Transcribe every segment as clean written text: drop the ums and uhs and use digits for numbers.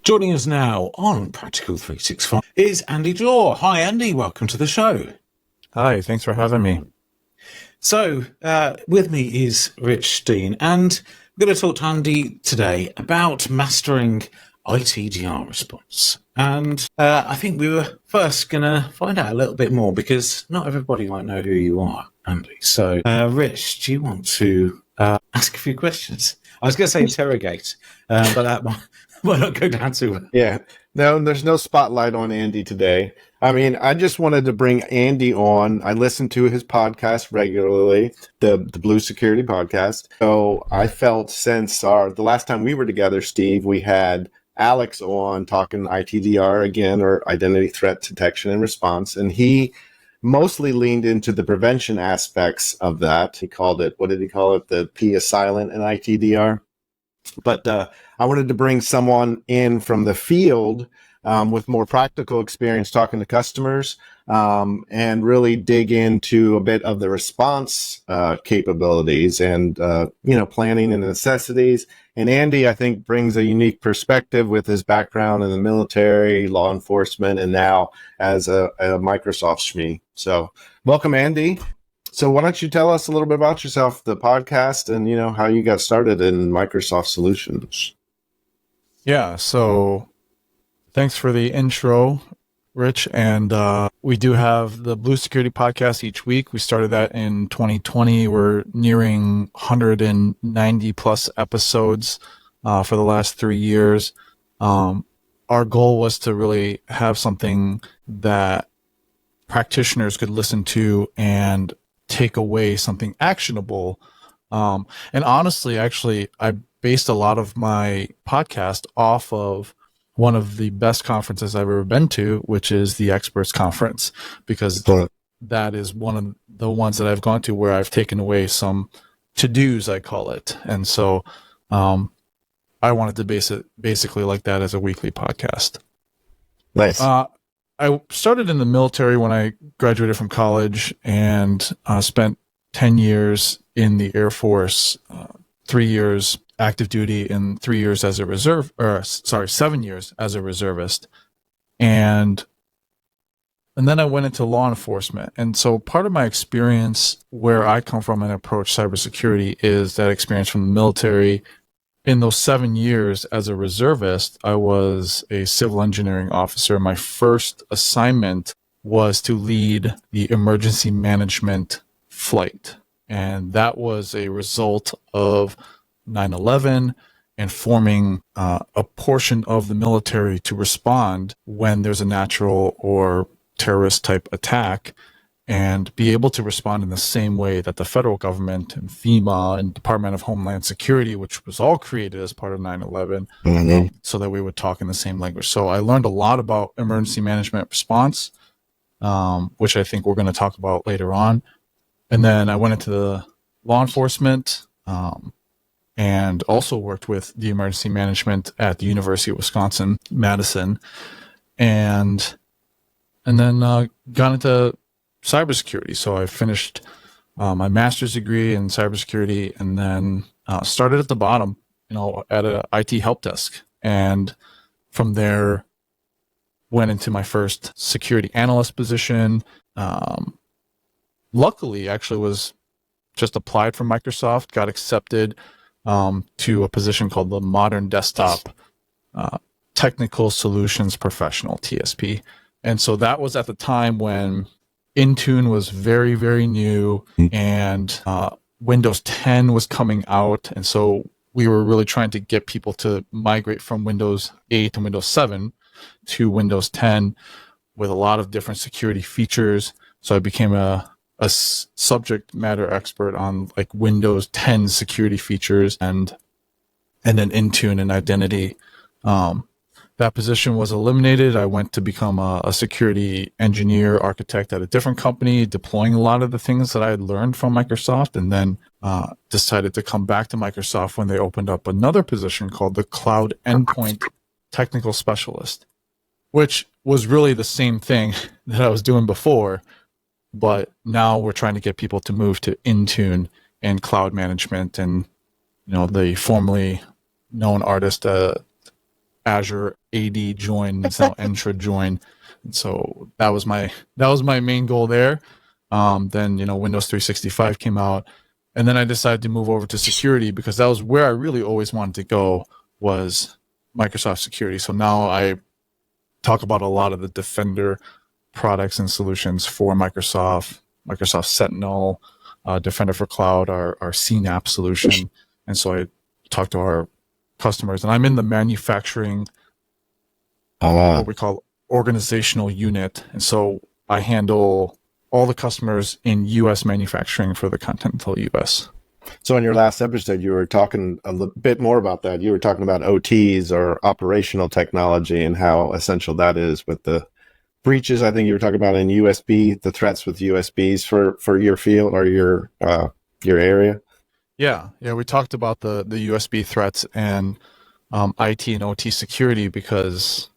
Joining us now on Practical 365 is Andy Jaw. Hi, Andy. Welcome to the show. Hi, thanks for having me. So, with me is Rich Dean, and we're going to talk to Andy today about mastering ITDR response. And I think we were first going to find out a little bit more because not everybody might know who you are, Andy. So, Rich, do you want to ask a few questions? I was going to say interrogate, but that might not go down too well. Yeah. No, there's no spotlight on Andy today. I mean, I just wanted to bring Andy on. I listen to his podcast regularly, the Blue Security podcast. So I felt since the last time we were together, Steve, we had Alex on talking ITDR again, or identity threat detection and response. And he mostly leaned into the prevention aspects of that. He called it, what did he call it? The P is silent in ITDR. But I wanted to bring someone in from the field with more practical experience talking to customers and really dig into a bit of the response capabilities and, planning and necessities. And Andy, I think, brings a unique perspective with his background in the military, law enforcement, and now as a Microsoft SME. So welcome, Andy. So why don't you tell us a little bit about yourself, the podcast, and, how you got started in Microsoft Solutions? Yeah, so thanks for the intro, Rich. And we do have the Blue Security podcast each week. We started that in 2020. We're nearing 190 plus episodes for the last 3 years. Our goal was to really have something that practitioners could listen to and take away something actionable. And honestly, actually, I based a lot of my podcast off of one of the best conferences I've ever been to, which is the Experts Conference, because that is one of the ones that I've gone to where I've taken away some to-dos, I call it. And so I wanted to base it basically like that as a weekly podcast. Nice. I started in the military when I graduated from college and spent 10 years in the Air Force, 3 years active duty and 3 years as a 7 years as a reservist. And then I went into law enforcement. And so part of my experience where I come from and approach cybersecurity is that experience from the military. In those 7 years as a reservist, I was a civil engineering officer. My first assignment was to lead the emergency management flight. And that was a result of 9/11 and forming a portion of the military to respond when there's a natural or terrorist type attack, and be able to respond in the same way that the federal government and FEMA and Department of Homeland Security, which was all created as part of 9/11, so that we would talk in the same language. So I learned a lot about emergency management response, which I think we're going to talk about later on. And then I went into the law enforcement and also worked with the emergency management at the University of Wisconsin, Madison, and then got into cybersecurity. So I finished my master's degree in cybersecurity, and then started at the bottom, at a IT help desk. And from there, went into my first security analyst position. Luckily, actually was just applied for Microsoft, got accepted to a position called the Modern Desktop Technical Solutions Professional, TSP. And so that was at the time when Intune was very, very new, and Windows 10 was coming out. And so we were really trying to get people to migrate from Windows 8 and Windows 7 to Windows 10 with a lot of different security features. So I became a subject matter expert on like Windows 10 security features and then Intune and identity. That position was eliminated. I went to become a security engineer, architect at a different company, deploying a lot of the things that I had learned from Microsoft, and then decided to come back to Microsoft when they opened up another position called the Cloud Endpoint Technical Specialist, which was really the same thing that I was doing before, but now we're trying to get people to move to Intune and cloud management and, the formerly known artist Azure AD join. It's now Entra join. And so that was my main goal there. Then, Windows 365 came out, and then I decided to move over to security because that was where I really always wanted to go, was Microsoft security. So now I talk about a lot of the Defender products and solutions for Microsoft Sentinel, Defender for Cloud, our CNAPP solution. And so I talk to our customers, and I'm in the manufacturing, what we call organizational unit. And so I handle all the customers in U.S. manufacturing for the continental U.S. So in your last episode, you were talking a bit more about that. You were talking about OTs, or operational technology, and how essential that is with the breaches. I think you were talking about in USB, the threats with USBs for your field or your area. Yeah. We talked about the USB threats and IT and OT security, because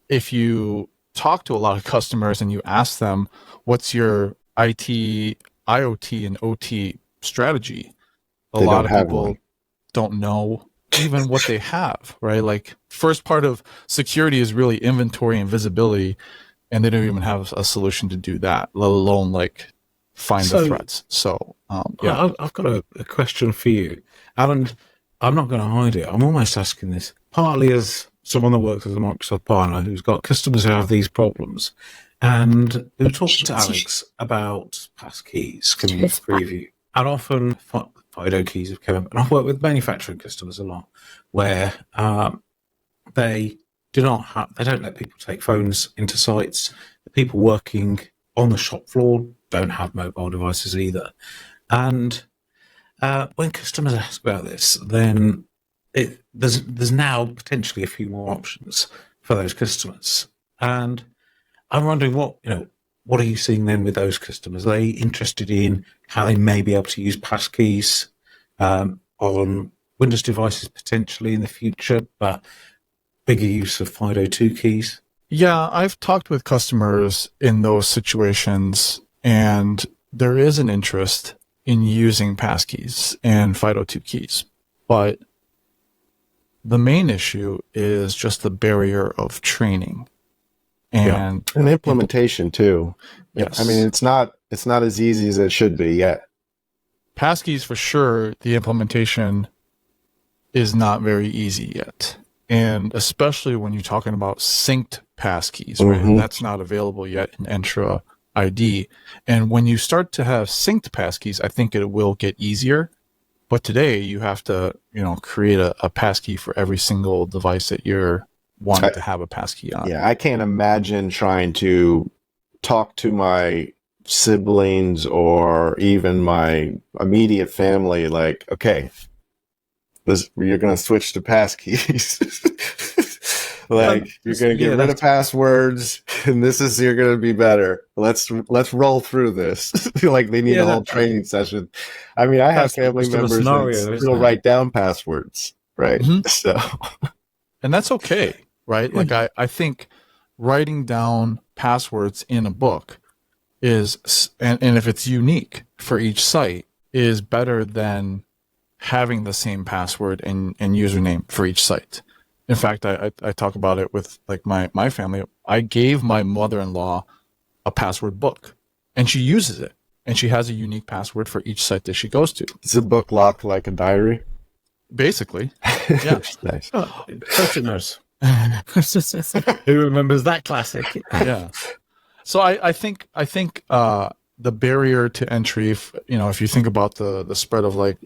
if you talk to a lot of customers and you ask them, what's your IT, IoT, and OT strategy? A lot of people don't know even what they have, right? Like, first part of security is really inventory and visibility, and they don't even have a solution to do that, let alone like find the threats. So, yeah. I've got a question for you, Alan. I'm not going to hide it. I'm almost asking this partly as someone that works as a Microsoft partner who's got customers who have these problems, and we were talking to Alex about passkeys coming into preview, and often FIDO keys have come up. And I've worked with manufacturing customers a lot, where they don't let people take phones into sites. The people working on the shop floor don't have mobile devices either. And when customers ask about this, then there's now potentially a few more options for those customers. And I'm wondering what are you seeing then with those customers? Are they interested in how they may be able to use passkeys on Windows devices potentially in the future, but bigger use of FIDO2 keys? Yeah, I've talked with customers in those situations, and there is an interest in using passkeys and FIDO2 keys. But the main issue is just the barrier of training and implementation too. Yes. I mean, it's not as easy as it should be yet. Passkeys, for sure, the implementation is not very easy yet. And especially when you're talking about synced passkeys, right? Mm-hmm. That's not available yet in Entra ID. And when you start to have synced passkeys, I think it will get easier. But today you have to, create a passkey for every single device that you're wanting to have a passkey on. Yeah, I can't imagine trying to talk to my siblings or even my immediate family like, okay, you're going to switch to passkeys. You're going to get rid of passwords, and you're going to be better. Let's roll through this. Like, they need a whole training session. I mean, I have family members that still write down passwords, right? Mm-hmm. So, and that's okay, right? Like, I think writing down passwords in a book is, and if it's unique for each site, is better than having the same password and username for each site. In fact, I talk about it with like my family. I gave my mother-in-law a password book, and she uses it, and she has a unique password for each site that she goes to. Is the book locked like a diary? Basically, yeah. Nice. Questioners. Who remembers that classic? Yeah. So I think the barrier to entry, if you think about the spread of like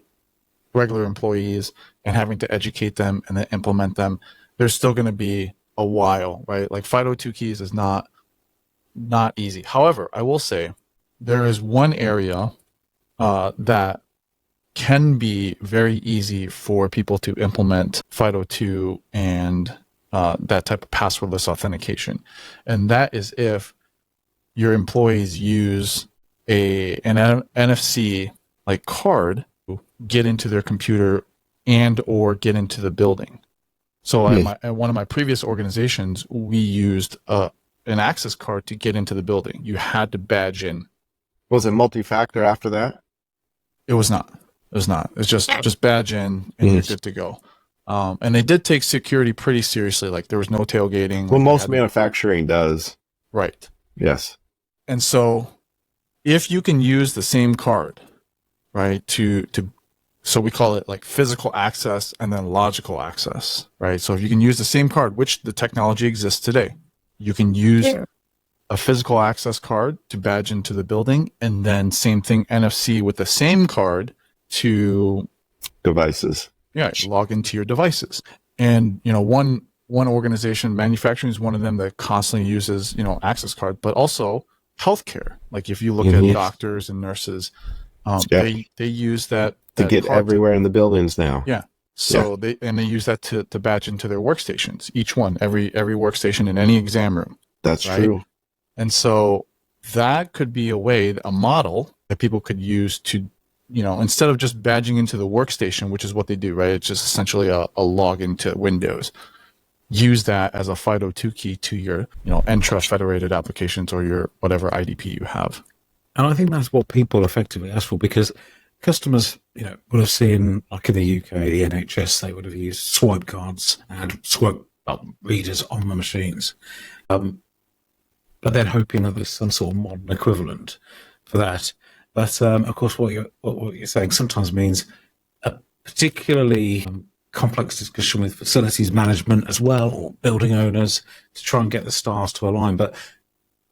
regular employees and having to educate them and then implement them, there's still going to be a while, right? Like FIDO2 keys is not easy. However, I will say there is one area that can be very easy for people to implement FIDO2 and that type of passwordless authentication. And that is if your employees use an NFC like card to get into their computer and or get into the building. So at one of my previous organizations, we used an access card to get into the building. You had to badge in. Was it multi-factor after that? It was not. It's just badge in and you're good to go. And they did take security pretty seriously. Like there was no tailgating. Well, Like, most manufacturing does. right. Yes. And so if you can use the same card, right, so we call it like physical access and then logical access, right? So if you can use the same card, which the technology exists today, you can use a physical access card to badge into the building, and then same thing, NFC with the same card to Devices. log into your devices. And one organization, manufacturing is one of them that constantly uses access card, but also healthcare. Like if you look at doctors and nurses, they use that to get everywhere in the buildings now. Yeah. So they use that to badge into their workstations. Each one, every workstation in any exam room. That's true. And so that could be a model that people could use to, instead of just badging into the workstation, which is what they do, right? It's just essentially a login to Windows. Use that as a FIDO2 key to your, Entra federated applications or your whatever IDP you have. And I think that's what people effectively ask for, because customers, would have seen, like in the UK, the NHS, they would have used swipe cards and swipe readers on the machines. But they're hoping that there's some sort of modern equivalent for that. But of course, what you're saying sometimes means a particularly complex discussion with facilities management as well, or building owners, to try and get the stars to align. But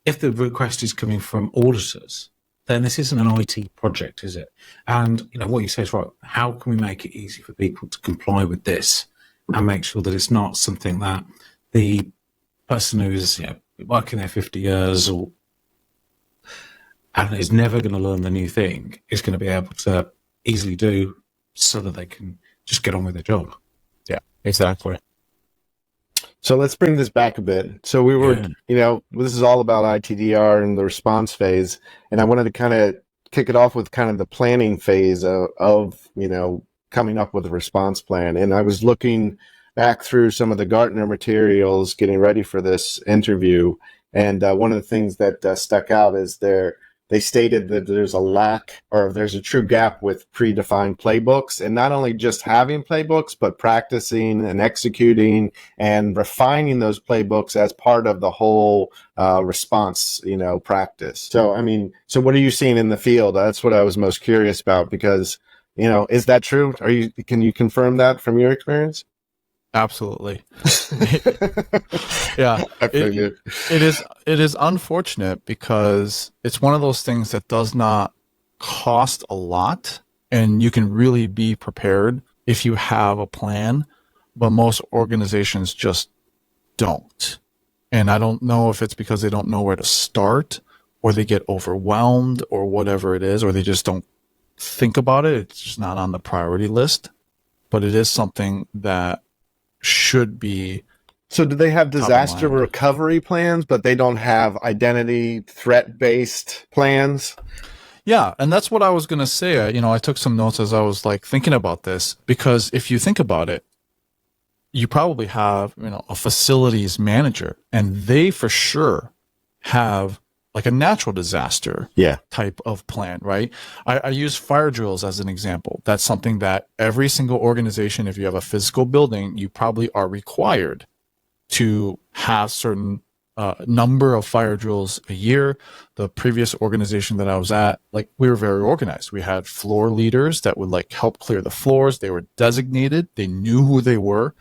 if the request is coming from auditors, then this isn't an IT project, is it? And what you say is right. How can we make it easy for people to comply with this and make sure that it's not something that the person who's working there 50 years and is never going to learn the new thing is going to be able to easily do, so that they can just get on with their job. Yeah, exactly. So let's bring this back a bit. So we were, this is all about ITDR and the response phase. And I wanted to kind of kick it off with kind of the planning phase of coming up with a response plan. And I was looking back through some of the Gartner materials, getting ready for this interview. And one of the things that stuck out is they stated that there's a true gap with predefined playbooks, and not only just having playbooks, but practicing and executing and refining those playbooks as part of the whole response, practice. So, so what are you seeing in the field? That's what I was most curious about, because, is that true? Can you confirm that from your experience? Absolutely. Yeah. It is unfortunate, because it's one of those things that does not cost a lot, and you can really be prepared if you have a plan, but most organizations just don't. And I don't know if it's because they don't know where to start, or they get overwhelmed, or whatever it is, or they just don't think about it. It's just not on the priority list, but it is something that should be. So do they have disaster recovery plans, but they don't have identity threat-based plans? Yeah, and that's what I was going to say. I took some notes as I was thinking about this, because if you think about it, you probably have, a facilities manager, and they for sure have like a natural disaster type of plan, right? I use fire drills as an example. That's something that every single organization, if you have a physical building, you probably are required to have certain number of fire drills a year. The previous organization that I was at, we were very organized. We had floor leaders that would help clear the floors. They were designated. They knew who they were.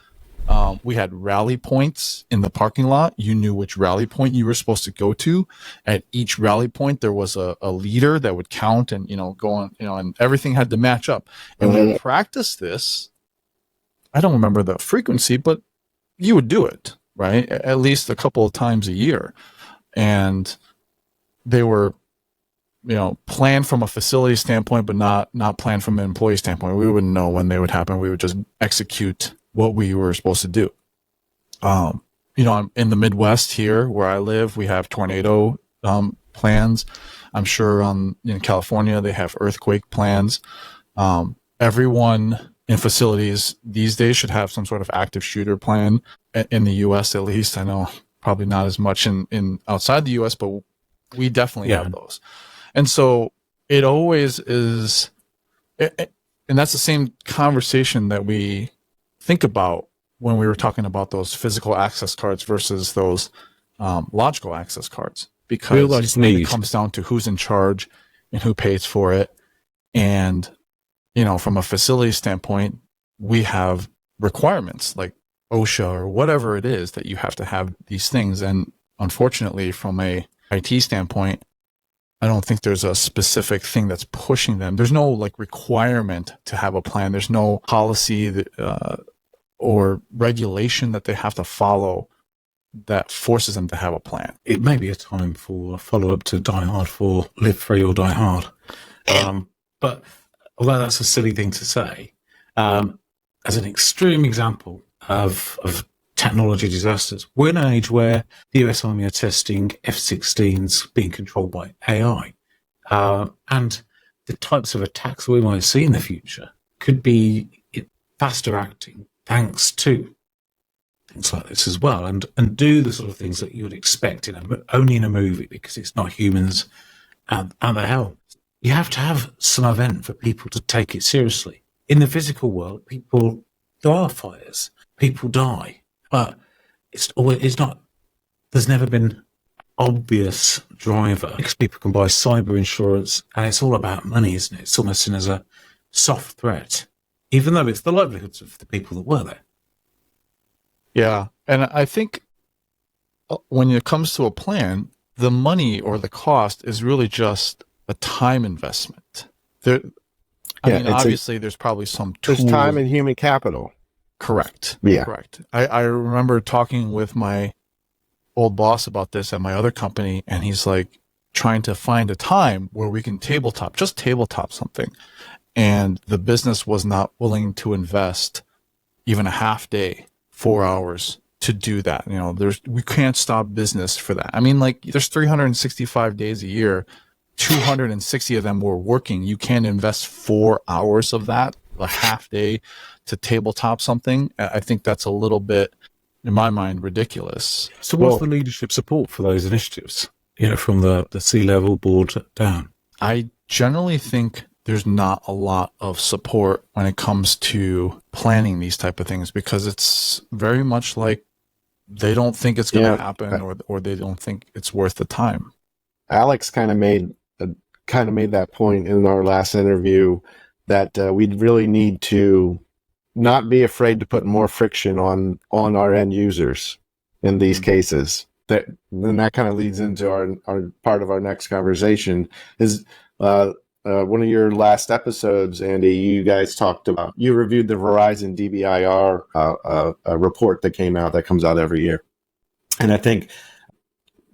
We had rally points in the parking lot. You knew which rally point you were supposed to go to. At each rally point, there was a leader that would count and, go on, and everything had to match up. And we practiced this. I don't remember the frequency, but you would do it, right? At least a couple of times a year. And they were, planned from a facility standpoint, but not planned from an employee standpoint. We wouldn't know when they would happen. We would just execute what we were supposed to do. In the Midwest here where I live, we have tornado plans. I'm sure in California they have earthquake plans. Everyone in facilities these days should have some sort of active shooter plan. In the US, at least, I know probably not as much in outside the US, but we definitely have those. And so it always is, and that's the same conversation that we think about when we were talking about those physical access cards versus those logical access cards, because Realized need. it comes down to who's in charge and who pays for it. And, from a facility standpoint, we have requirements like OSHA or whatever it is that you have to have these things. And unfortunately, from a IT standpoint, I don't think there's a specific thing that's pushing them. There's no requirement to have a plan. There's no policy that, or regulation that they have to follow that forces them to have a plan. It may be a time for a follow-up to Die Hard 4, Live Free or Die Hard. But although that's a silly thing to say, as an extreme example of technology disasters, we're in an age where the US Army are testing F-16s being controlled by AI. And the types of attacks we might see in the future could be faster acting thanks to things like this as well, and do the sort of things that you would expect only in a movie, because it's not humans and the hell. You have to have some event for people to take it seriously. In the physical world, there are fires, people die, but it's not, there's never been obvious driver, because people can buy cyber insurance, and it's all about money, isn't it? It's almost seen as a soft threat, even though it's the livelihoods of the people that were there. Yeah. And I think when it comes to a plan, the money or the cost is really just a time investment. Obviously there's probably some tools. There's time and human capital. Correct. Yeah. Correct. I remember talking with my old boss about this at my other company, and he's like trying to find a time where we can just tabletop something. And the business was not willing to invest even a half day, 4 hours to do that. We can't stop business for that. There's 365 days a year, 260 of them were working. You can't invest 4 hours of that, a half day, to tabletop something. I think that's a little bit, in my mind, ridiculous. So what's the leadership support for those initiatives, from the C-level board down? I generally think there's not a lot of support when it comes to planning these type of things, because it's very much like they don't think it's going to happen, or they don't think it's worth the time. Alex kind of made that point in our last interview, that we really need to not be afraid to put more friction on our end users in these cases. Then that kind of leads into our part of our next conversation is one of your last episodes, Andy, you guys talked about, you reviewed the Verizon DBIR report that came out, that comes out every year. And I think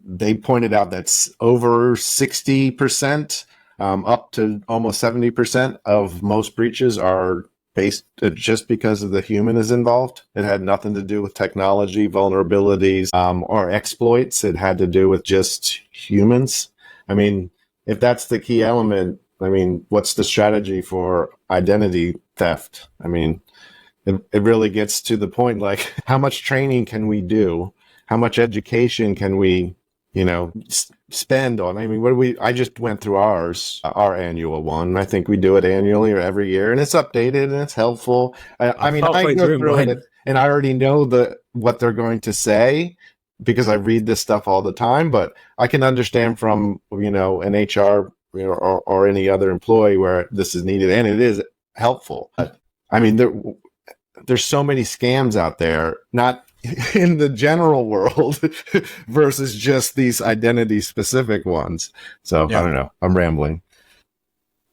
they pointed out that's over 60%, up to almost 70% of most breaches are based just because of the human is involved. It had nothing to do with technology, vulnerabilities, or exploits. It had to do with just humans. If that's the key element, what's the strategy for identity theft? It really gets to the point, like, how much training can we do? How much education can we, spend on? I just went through our annual one. I think we do it annually or every year, and it's updated and it's helpful. I go through it, and I already know what they're going to say, because I read this stuff all the time, but I can understand from, an HR or any other employee where this is needed, and it is helpful. There's so many scams out there, not in the general world versus just these identity specific ones. So yeah. I don't know. I'm rambling.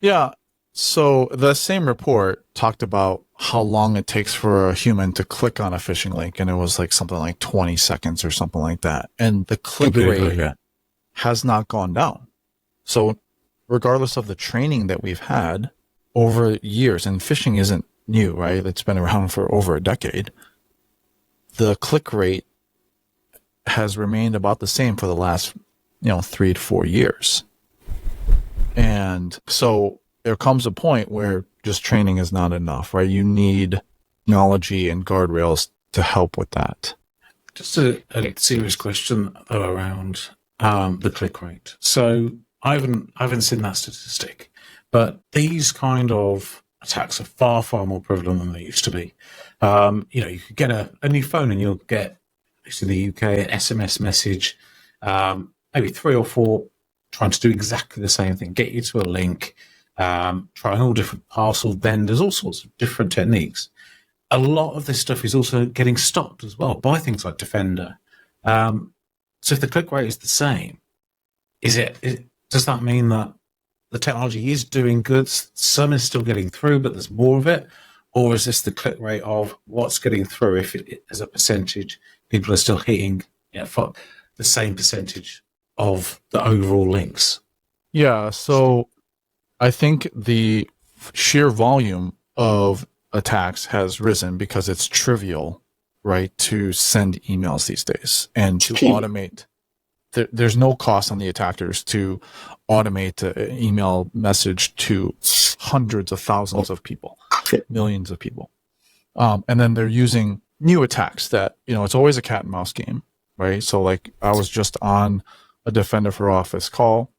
Yeah. So the same report talked about how long it takes for a human to click on a phishing link, and it was something like 20 seconds or something like that. And the click rate has not gone down. So regardless of the training that we've had over years, and phishing isn't new, right? It's been around for over a decade. The click rate has remained about the same for the last, 3 to 4 years. And so there comes a point where just training is not enough, right? You need technology and guardrails to help with that. Just a serious question around the click rate. So I haven't seen that statistic, but these kind of attacks are far, far more prevalent than they used to be. You could get a new phone and you'll get, at least in the UK, an SMS message, maybe 3 or 4 trying to do exactly the same thing, get you to a link, trying all different parcel vendors, all sorts of different techniques. A lot of this stuff is also getting stopped as well by things like Defender. So if the click rate is the same, does that mean that the technology is doing good? Some is still getting through, but there's more of it? Or is this the click rate of what's getting through? If it as a percentage, people are still hitting for the same percentage of the overall links? Yeah, so I think the sheer volume of attacks has risen because it's trivial, right, to send emails these days and to automate. There's no cost on the attackers to automate an email message to hundreds of thousands of people, millions of people. And then they're using new attacks that, it's always a cat and mouse game, right? So like I was just on a Defender for Office call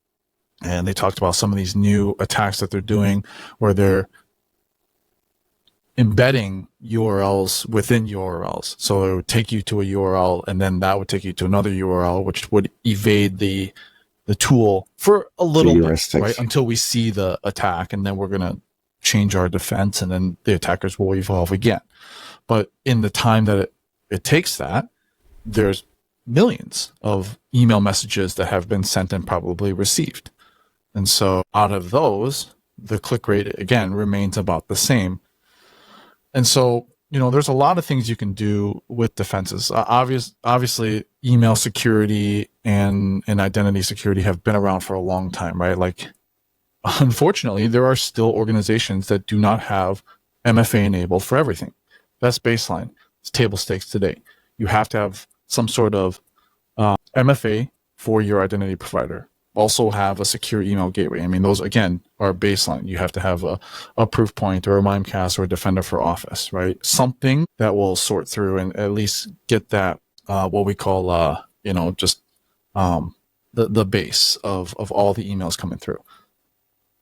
and they talked about some of these new attacks that they're doing where they're embedding URLs within URLs. So it would take you to a URL and then that would take you to another URL, which would evade the tool for a little bit, right? Until we see the attack, and then we're going to change our defense and then the attackers will evolve again. But in the time that it takes that, there's millions of email messages that have been sent and probably received. And so out of those, the click rate, again, remains about the same. And so, there's a lot of things you can do with defenses. Obviously, email security and identity security have been around for a long time, right? Like, unfortunately, there are still organizations that do not have MFA enabled for everything. That's baseline. It's table stakes today. You have to have some sort of MFA for your identity provider. Also have a secure email gateway. I mean, those, again, are baseline. You have to have a proof point or a Mimecast or a Defender for Office, right? Something that will sort through and at least get that, what we call, just the base of all the emails coming through.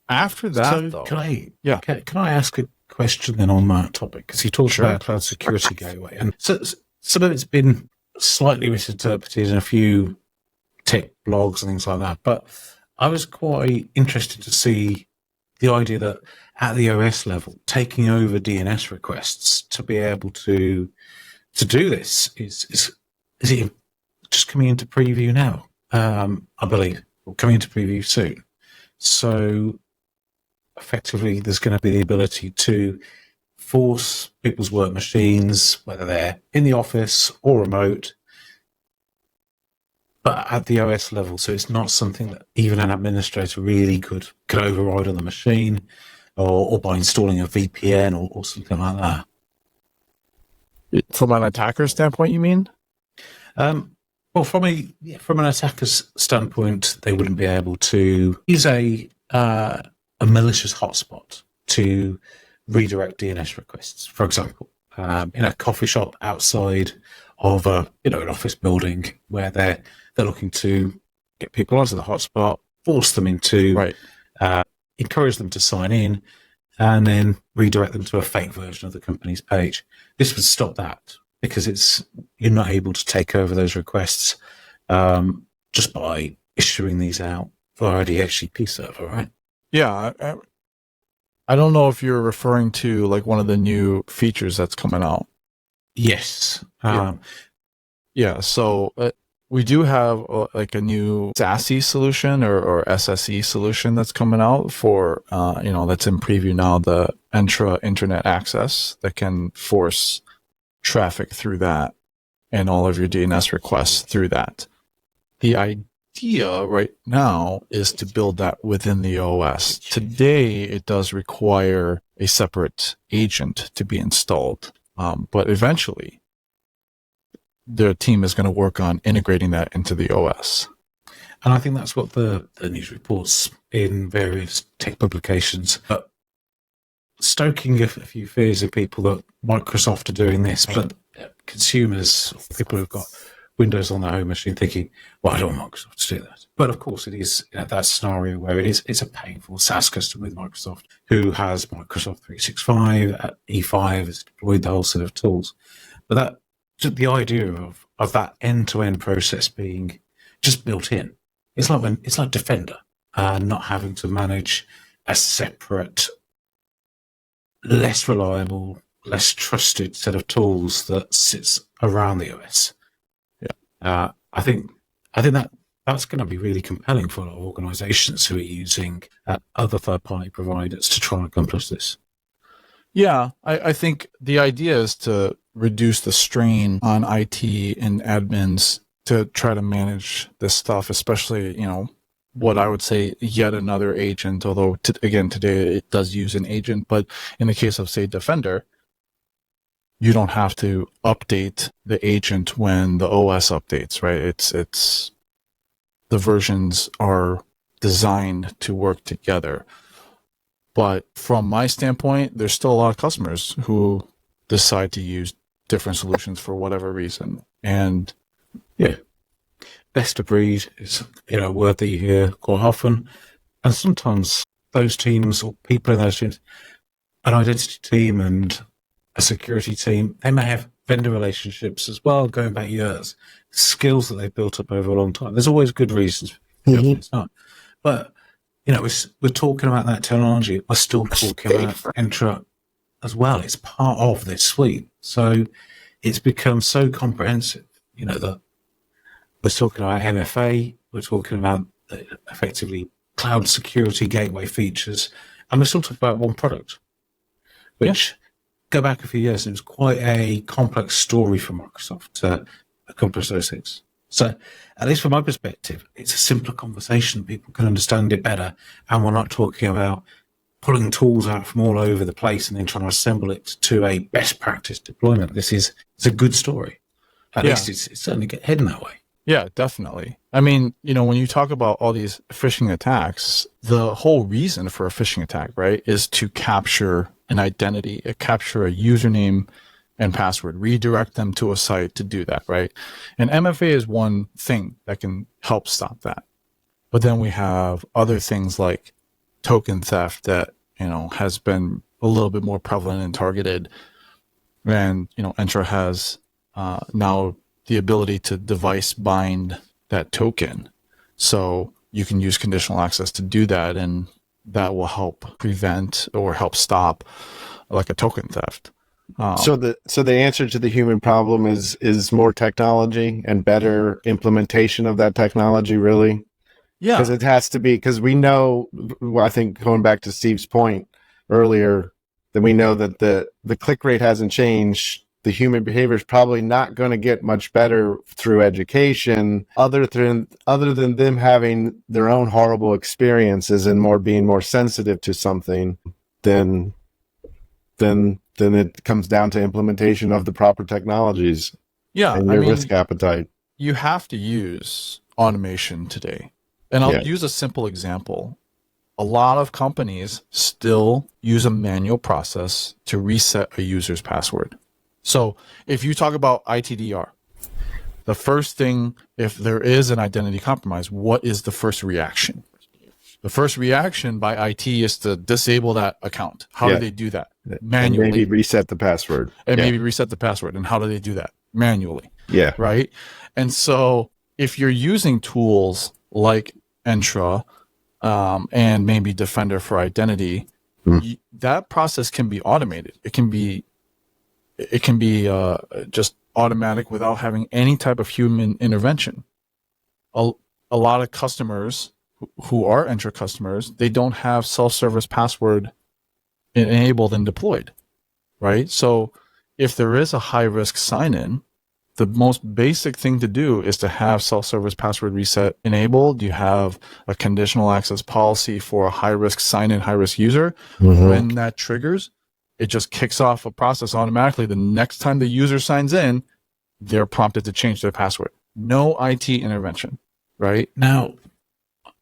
After that, though. Can I ask a question then on that topic? Because you talked about Cloud Security Gateway. And so some of it's been slightly misinterpreted in a few tech blogs and things like that, but I was quite interested to see the idea that at the OS level, taking over DNS requests to be able to do this is it just coming into preview now? I believe, or coming into preview soon. So effectively, there's going to be the ability to force people's work machines, whether they're in the office or remote, but at the OS level, so it's not something that even an administrator really could override on the machine, or by installing a VPN or something like that. From an attacker standpoint, you mean? Well, from an attacker's standpoint, they wouldn't be able to use a malicious hotspot to redirect DNS requests, for example, in a coffee shop outside of an office building where they're looking to get people onto the hotspot, force them into, encourage them to sign in, and then redirect them to a fake version of the company's page. This would stop that because you're not able to take over those requests just by issuing these out via the DHCP server, right? Yeah. I don't know if you're referring to like one of the new features that's coming out. Yes. So we do have like a new SASE solution or SSE solution that's coming out for, that's in preview now, the intra-internet access that can force traffic through that and all of your DNS requests through that. The idea right now is to build that within the OS. Today, it does require a separate agent to be installed, but eventually, the team is going to work on integrating that into the OS. And I think that's what the news reports in various tech publications are stoking a few fears of people that Microsoft are doing this, but consumers, people who've got Windows on their home machine thinking, well, I don't want Microsoft to do that. But of course it is that scenario where it's a painful SaaS customer with Microsoft who has Microsoft 365, E5 has deployed the whole set of tools. But that just the idea of that end-to-end process being just built in. It's like Defender, not having to manage a separate, less reliable, less trusted set of tools that sits around the OS. I think that's going to be really compelling for a lot of organizations who are using other third-party providers to try and accomplish this. Yeah, I think the idea is to reduce the strain on IT and admins to try to manage this stuff, especially, what I would say yet another agent, although again, today it does use an agent, but in the case of, say, Defender, you don't have to update the agent when the OS updates, right? It's the versions are designed to work together. But from my standpoint, there's still a lot of customers who decide to use different solutions for whatever reason. And yeah, best of breed is a word that you hear quite often. And sometimes those teams or people in those teams, an identity team and a security team, they may have vendor relationships as well, going back years, skills that they've built up over a long time. There's always good reasons. It's not. But, we're talking about that technology. We're still talking about Entra as well. It's part of this suite. So it's become so comprehensive, that we're talking about MFA, we're talking about effectively cloud security gateway features, and we're still talking about one product, which go back a few years, and it was quite a complex story for Microsoft to accomplish those things. So, at least from my perspective, it's a simpler conversation. People can understand it better. And we're not talking about pulling tools out from all over the place and then trying to assemble it to a best practice deployment. It's a good story. At least it's certainly heading that way. Yeah, definitely. I mean, when you talk about all these phishing attacks, the whole reason for a phishing attack, right, is to capture an identity, capture a username and password, redirect them to a site to do that, right? And MFA is one thing that can help stop that. But then we have other things like token theft that, has been a little bit more prevalent and targeted. And, Entra has now the ability to device bind that token. So you can use conditional access to do that, and that will help prevent or help stop like a token theft. So the answer to the human problem is more technology and better implementation of that technology, really? Yeah. Because it has to be, because we know, I think going back to Steve's point earlier, that we know that the click rate hasn't changed. The human behavior is probably not going to get much better through education, other than them having their own horrible experiences and being more sensitive to something. Then it comes down to implementation of the proper technologies. Yeah, and your risk appetite. You have to use automation today, and I'll use a simple example. A lot of companies still use a manual process to reset a user's password. So if you talk about ITDR, the first thing, if there is an identity compromise, what is the first reaction? The first reaction by IT is to disable that account. How do they do that? Manually. And maybe reset the password. Maybe reset the password. And how do they do that? Manually. Yeah. Right? And so if you're using tools like Entra and maybe Defender for identity, that process can be automated. It can be just automatic without having any type of human intervention. A lot of customers who are Entra customers, they don't have self-service password enabled and deployed, right? So if there is a high-risk sign-in, the most basic thing to do is to have self-service password reset enabled. You have a conditional access policy for a high-risk sign-in, high-risk user. When that triggers, it just kicks off a process automatically. The next time the user signs in, they're prompted to change their password. No IT intervention, right? Now,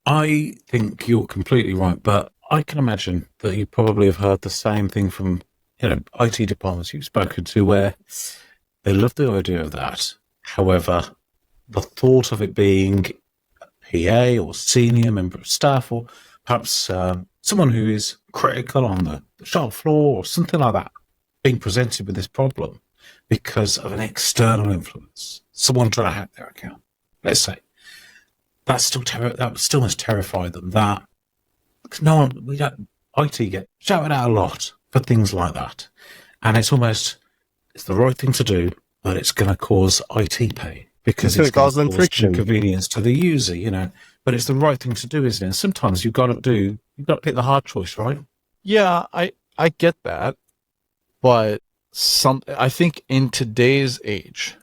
I think you're completely right, but I can imagine that you probably have heard the same thing from, IT departments you've spoken to where they love the idea of that. However, the thought of it being a PA or senior member of staff, or perhaps someone who is critical on the shop floor or something like that, being presented with this problem because of an external influence, someone trying to hack their account, let's say, that still must terrify them. That because IT get shouted out a lot for things like that, and it's the right thing to do, but it's going to cause IT pain because it's going to cause them friction, inconvenience to the user, But it's the right thing to do, isn't it? And sometimes you've got to pick the hard choice, right? Yeah, I get that, but I think in today's age,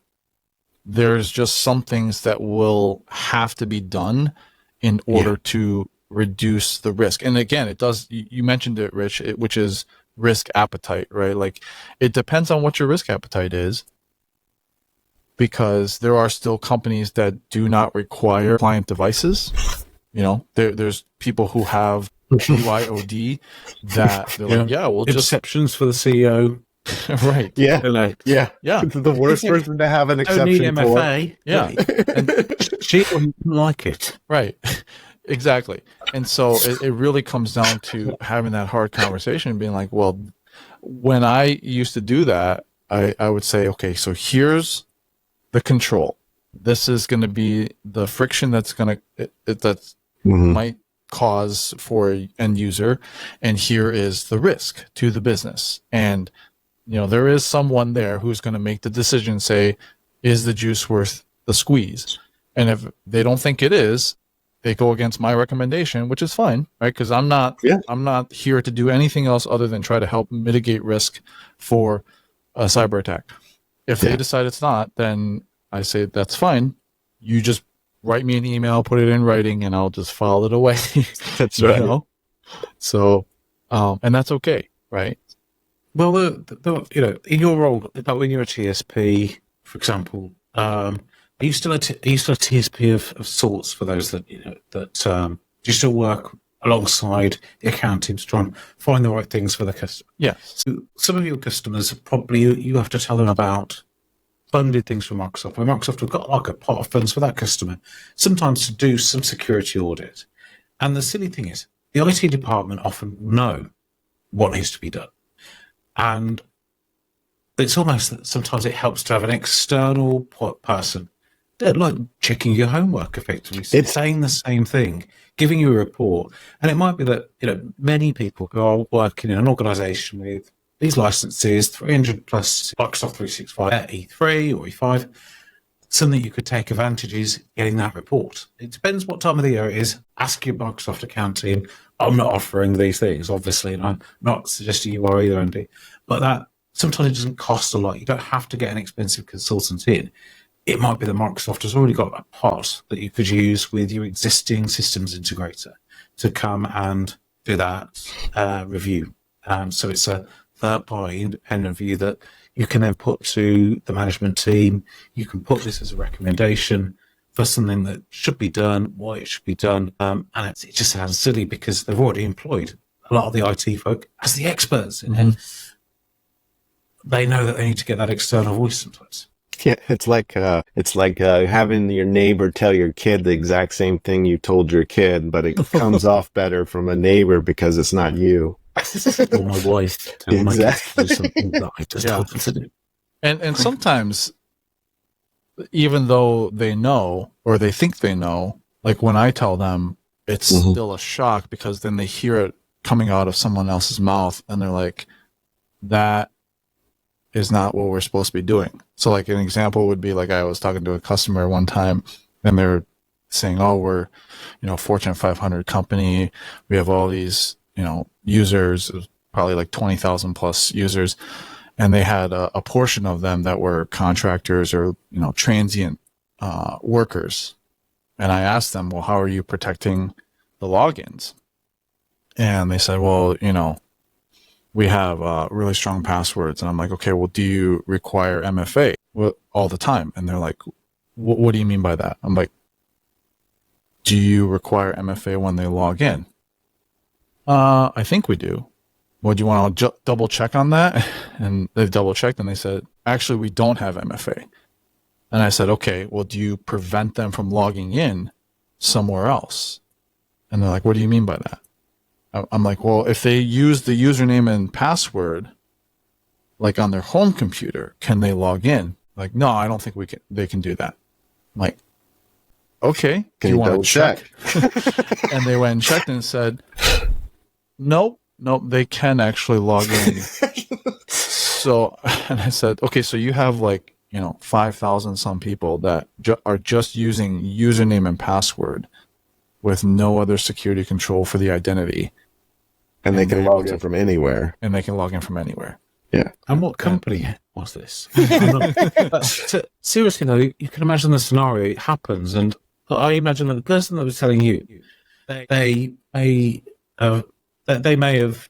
there's just some things that will have to be done in order to reduce the risk. And again, it does. You mentioned it, Rich, which is risk appetite, right? Like, it depends on what your risk appetite is, because there are still companies that do not require client devices. There's people who have BYOD that they're like, we'll just exceptions for the CEO. Right. Yeah. Yeah. It's the worst person to have an exception don't need MFA. for. Yeah. And she wouldn't like it. Right. Exactly. And so it really comes down to having that hard conversation and being like, well, when I used to do that, I would say, okay, so here's the control. This is going to be the friction that's going to, might cause for an end user. And here is the risk to the business. And, there is someone there who's going to make the decision, say, is the juice worth the squeeze? And if they don't think it is, they go against my recommendation, which is fine, right? Because I'm not here to do anything else other than try to help mitigate risk for a cyber attack. If they decide it's not, then I say that's fine. You just write me an email, put it in writing, and I'll just file it away. That's right. So, and that's okay, right? Well, in your role, when you're a TSP, for example, are you still a TSP of sorts for those that do you still work alongside the account team to try and find the right things for the customer? Yes. So some of your customers probably you have to tell them about funded things from Microsoft, where Microsoft have got like a pot of funds for that customer, sometimes to do some security audit. And the silly thing is, the IT department often know what needs to be done. And it's almost that sometimes it helps to have an external person, like checking your homework effectively. It's saying the same thing, giving you a report. And it might be that, many people who are working in an organization with these licenses, 300 plus Microsoft 365 E3 or E5, something you could take advantage is getting that report. It depends what time of the year it is. Ask your Microsoft account team. I'm not offering these things, obviously, and I'm not suggesting you are either, Andy. But that sometimes it doesn't cost a lot. You don't have to get an expensive consultant in. It might be that Microsoft has already got a pot that you could use with your existing systems integrator to come and do that review. So it's a third-party independent view that you can then put to the management team. You can put this as a recommendation for something that should be done, why it should be done. And it just sounds silly because they've already employed a lot of the IT folk as the experts in it. They know that they need to get that external voice sometimes. Yeah, it's like having your neighbor tell your kid the exact same thing you told your kid, but it comes off better from a neighbor because it's not you. Or my wife tell my kids to do something that I just told them to do. And sometimes, even though they know or they think they know, like when I tell them, it's still a shock because then they hear it coming out of someone else's mouth and they're like, that is not what we're supposed to be doing. So like an example would be like I was talking to a customer one time and they're saying, oh, we're, Fortune 500 company. We have all these, users, probably like 20,000 plus users. And they had a portion of them that were contractors or, transient workers. And I asked them, well, how are you protecting the logins? And they said, well, we have really strong passwords. And I'm like, okay, well, do you require MFA all the time? And they're like, what do you mean by that? I'm like, do you require MFA when they log in? I think we do. Well, do you want to double check on that? And they've double checked and they said, actually, we don't have MFA. And I said, okay, well, do you prevent them from logging in somewhere else? And they're like, what do you mean by that? I'm like, well, if they use the username and password, like on their home computer, can they log in? Like, no, I don't think they can do that. I'm like, okay, do you want to check? And they went and checked and said, nope, they can actually log in. So, and I said, okay, so you have 5,000 some people that are just using username and password with no other security control for the identity. And they can log in from anywhere. Yeah. And what company was this? Seriously, though, you can imagine the scenario. It happens, and I imagine that the person that was telling you, they may have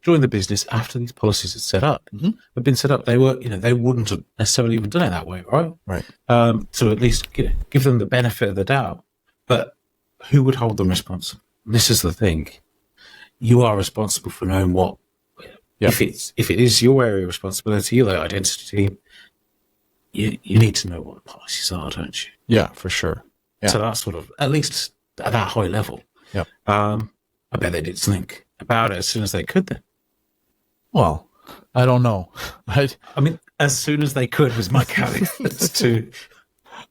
joined the business after these policies had set up. Mm-hmm. Had been set up. They wouldn't have necessarily even done it that way, right? Right. So at least give them the benefit of the doubt. But who would hold them responsible? This is the thing. You are responsible for knowing what. Yeah. If it is your area of responsibility, your identity team, you need to know what the policies are, don't you? Yeah, for sure. Yeah. So that's sort of, at least at that high level. Yeah. I bet they did think about it as soon as they could then. Well, I don't know. I mean, as soon as they could was my caveat to.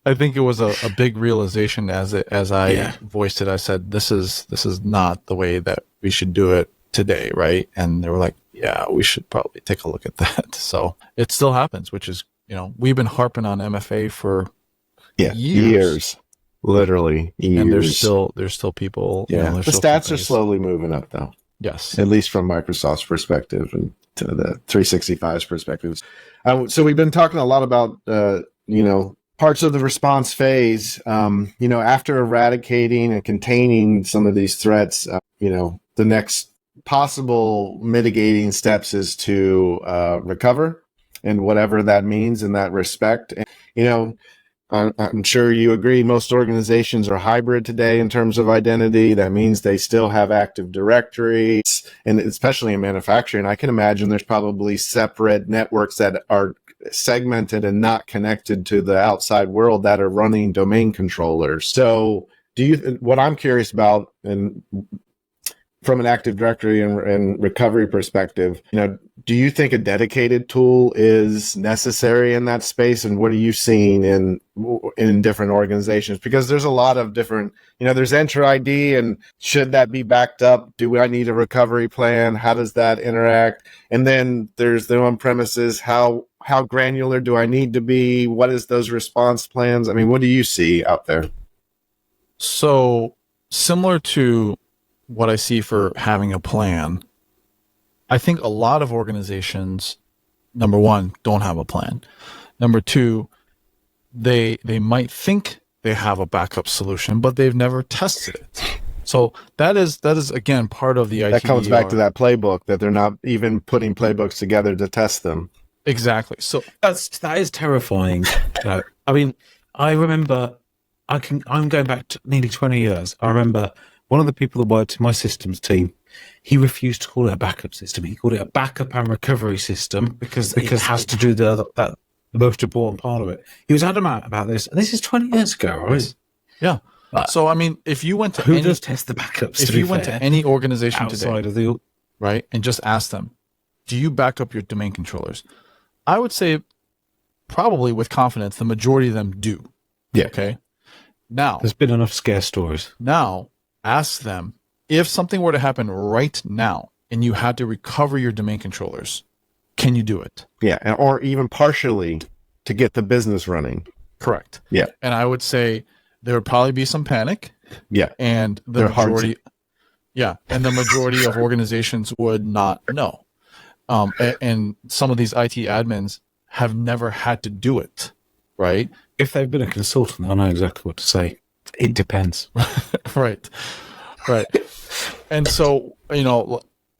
I think it was a big realization as I voiced it. I said, this is not the way that we should do it today, right? And they were like, yeah, we should probably take a look at that. So it still happens, which is, we've been harping on MFA for years. Literally years. And there's still people. Yeah. The stats are slowly moving up though. Yes. At least from Microsoft's perspective and to the 365's perspective. So we've been talking a lot about, parts of the response phase, after eradicating and containing some of these threats, the next possible mitigating steps is to recover, and whatever that means in that respect. And, I'm sure you agree most organizations are hybrid today in terms of identity. That means they still have Active Directory, and especially in manufacturing, I can imagine there's probably separate networks that are segmented and not connected to the outside world that are running domain controllers. So what I'm curious about, and from an Active Directory and recovery perspective, do you think a dedicated tool is necessary in that space? And what are you seeing in different organizations? Because there's a lot of different, there's Enter ID, and should that be backed up? Do I need a recovery plan? How does that interact? And then there's the on-premises. How granular do I need to be? What is those response plans? I mean, what do you see out there? So similar to what I see for having a plan, I think a lot of organizations, number one, don't have a plan. Number two, they might think they have a backup solution, but they've never tested it. So that is again part of the ITDR. That comes back to that playbook, that they're not even putting playbooks together to test them. Exactly. So that is terrifying. I mean, I remember I'm going back to nearly 20 years. I remember one of the people that worked in my systems team, he refused to call it a backup system. He called it a backup and recovery system because it has to do the most important part of it. He was adamant about this. And this is 20 years ago, right? Yeah. So, I mean, if you went to who does test the backups? If you went to any organization outside today, of right, and just asked them, do you back up your domain controllers? I would say probably with confidence, the majority of them do. Yeah. Okay. Now, there's been enough scare stories. Now, ask them, if something were to happen right now and you had to recover your domain controllers, can you do it? Yeah, or even partially to get the business running. Correct. Yeah. And I would say there would probably be some panic. Yeah. And the majority of organizations would not know. And some of these IT admins have never had to do it, right? If they've been a consultant, I know exactly what to say. It depends. Right. And so,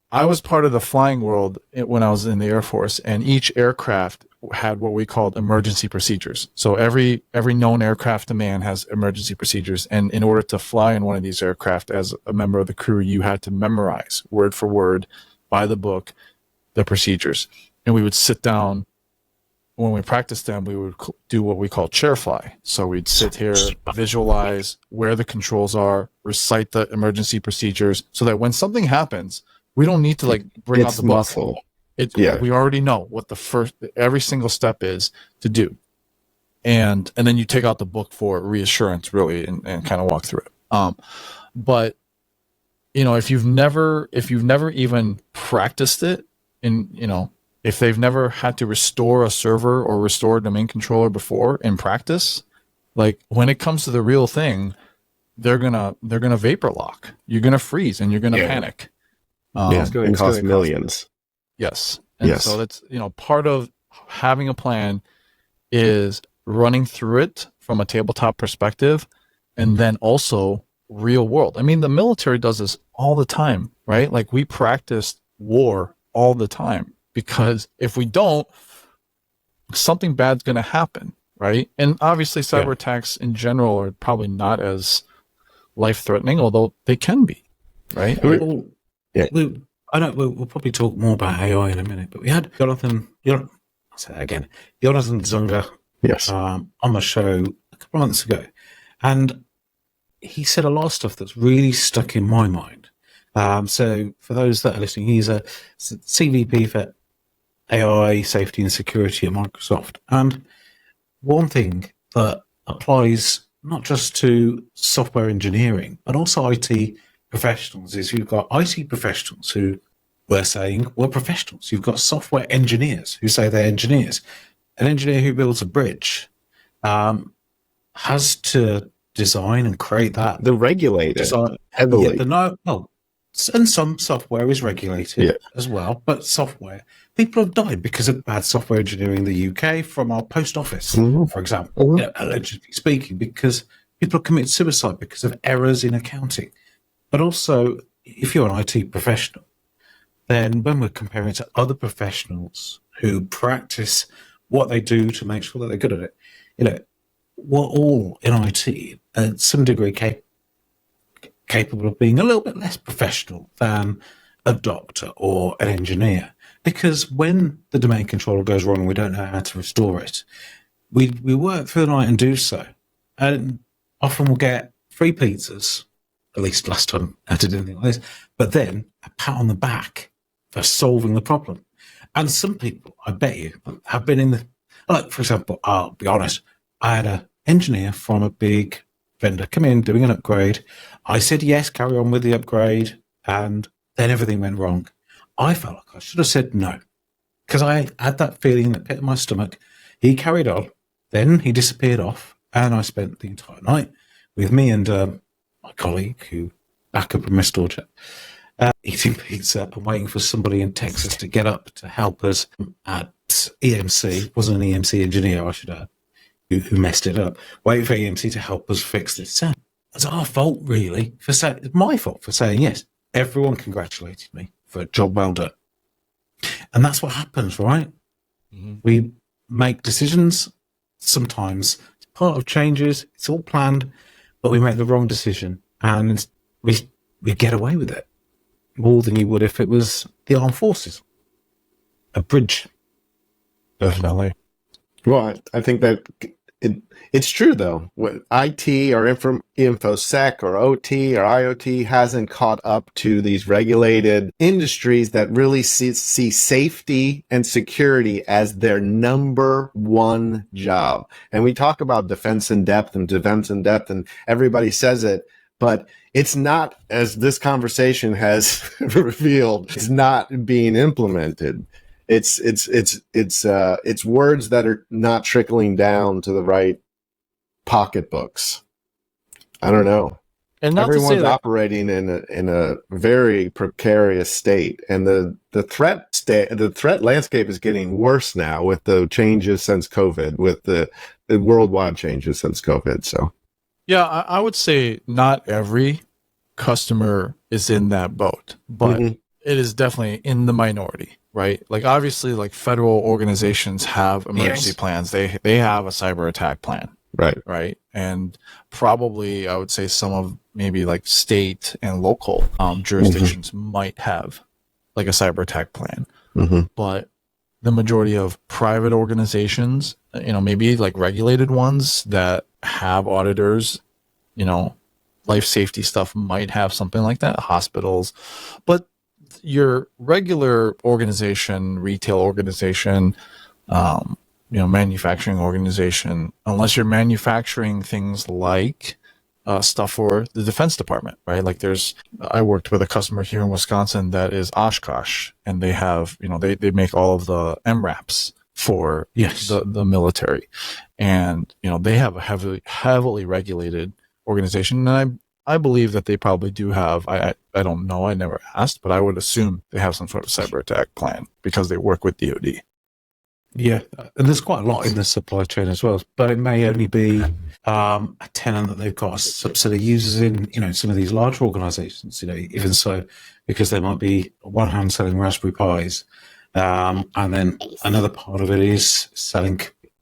I was part of the flying world when I was in the Air Force, and each aircraft had what we called emergency procedures. So every known aircraft demand has emergency procedures. And in order to fly in one of these aircraft as a member of the crew, you had to memorize word for word by the book the procedures. And we would sit down when we practiced them, we would do what we call chair fly. So we'd sit here, visualize where the controls are, recite the emergency procedures, so that when something happens, we don't need to bring out the book. muscle. We already know what every single step is to do. And then you take out the book for reassurance, really, and kind of walk through it. But if you've never even practiced it, and if they've never had to restore a server or restore a domain controller before in practice, when it comes to the real thing, they're gonna vapor lock. You're gonna freeze and you're gonna panic. It's going to cost millions. Yes. And so that's, part of having a plan is running through it from a tabletop perspective, and then also real world. I mean, the military does this all the time, right? We practice war all the time, because if we don't, something bad's going to happen, right? And obviously cyber attacks in general are probably not as life-threatening, although they can be, right? We'll probably talk more about AI in a minute, but we had Jonathan Zunger on the show a couple of months ago, and he said a lot of stuff that's really stuck in my mind. So for those that are listening, he's a CVP for AI safety and security at Microsoft. And one thing that applies not just to software engineering, but also IT professionals is you've got IT professionals who we're saying we're professionals. You've got software engineers who say they're engineers. An engineer who builds a bridge has to design and create that. They're regulated heavily. And some software is regulated as well, but software, people have died because of bad software engineering in the UK from our post office, for example, allegedly speaking, because people have committed suicide because of errors in accounting. But also, if you're an IT professional, then when we're comparing to other professionals who practice what they do to make sure that they're good at it, we're all in IT at some degree capable of being a little bit less professional than a doctor or an engineer. Because when the domain controller goes wrong and we don't know how to restore it, we work through the night and do so. And often we'll get free pizzas, at least last time I did anything like this, but then a pat on the back for solving the problem. And some people, I bet you, have been in for example, I'll be honest, I had an engineer from a big vendor come in doing an upgrade. I said, yes, carry on with the upgrade. And then everything went wrong. I felt like I should have said no, because I had that feeling in the pit of my stomach. He carried on. Then he disappeared off. And I spent the entire night with me and my colleague, who back up in my store chat, eating pizza and waiting for somebody in Texas to get up to help us at EMC. Wasn't an EMC engineer, I should add, who messed it up. Waiting for EMC to help us fix this. It's our fault, really, it's my fault for saying yes. Everyone congratulated me for a job well done. And that's what happens, right? Mm-hmm. We make decisions. Sometimes it's part of changes. It's all planned, but we make the wrong decision and we get away with it more than you would if it was the armed forces. A bridge. Definitely. Well, I think that it's true, though. What IT or InfoSec or OT or IoT hasn't caught up to these regulated industries that really see safety and security as their number one job. And we talk about defense in depth, and everybody says it, but it's not, as this conversation has revealed, it's not being implemented. It's words that are not trickling down to the right pocketbooks. I don't know. And not everyone's operating in a very precarious state, and the threat landscape is getting worse now with the changes since COVID, with the worldwide changes since COVID. So, yeah, I would say not every customer is in that boat, but it is definitely in the minority. Right. Obviously, federal organizations have emergency plans. They have a cyber attack plan. Right. Right. And probably I would say some of maybe state and local jurisdictions might have a cyber attack plan. Mm-hmm. But the majority of private organizations, maybe like regulated ones that have auditors, life safety stuff might have something like that, hospitals. But your regular organization, retail organization, manufacturing organization, unless you're manufacturing things like stuff for the Defense Department, right? Like I worked with a customer here in Wisconsin that is Oshkosh, and they have, they make all of the MRAPs for the military. And, they have a heavily regulated organization. And I believe that they probably do have, I don't know, I never asked, but I would assume they have some sort of cyber attack plan because they work with DoD. Yeah, and there's quite a lot in the supply chain as well, but it may only be a tenant that they've got a subset of users in, some of these larger organizations, even so, because they might be on one hand selling Raspberry Pis, and then another part of it is selling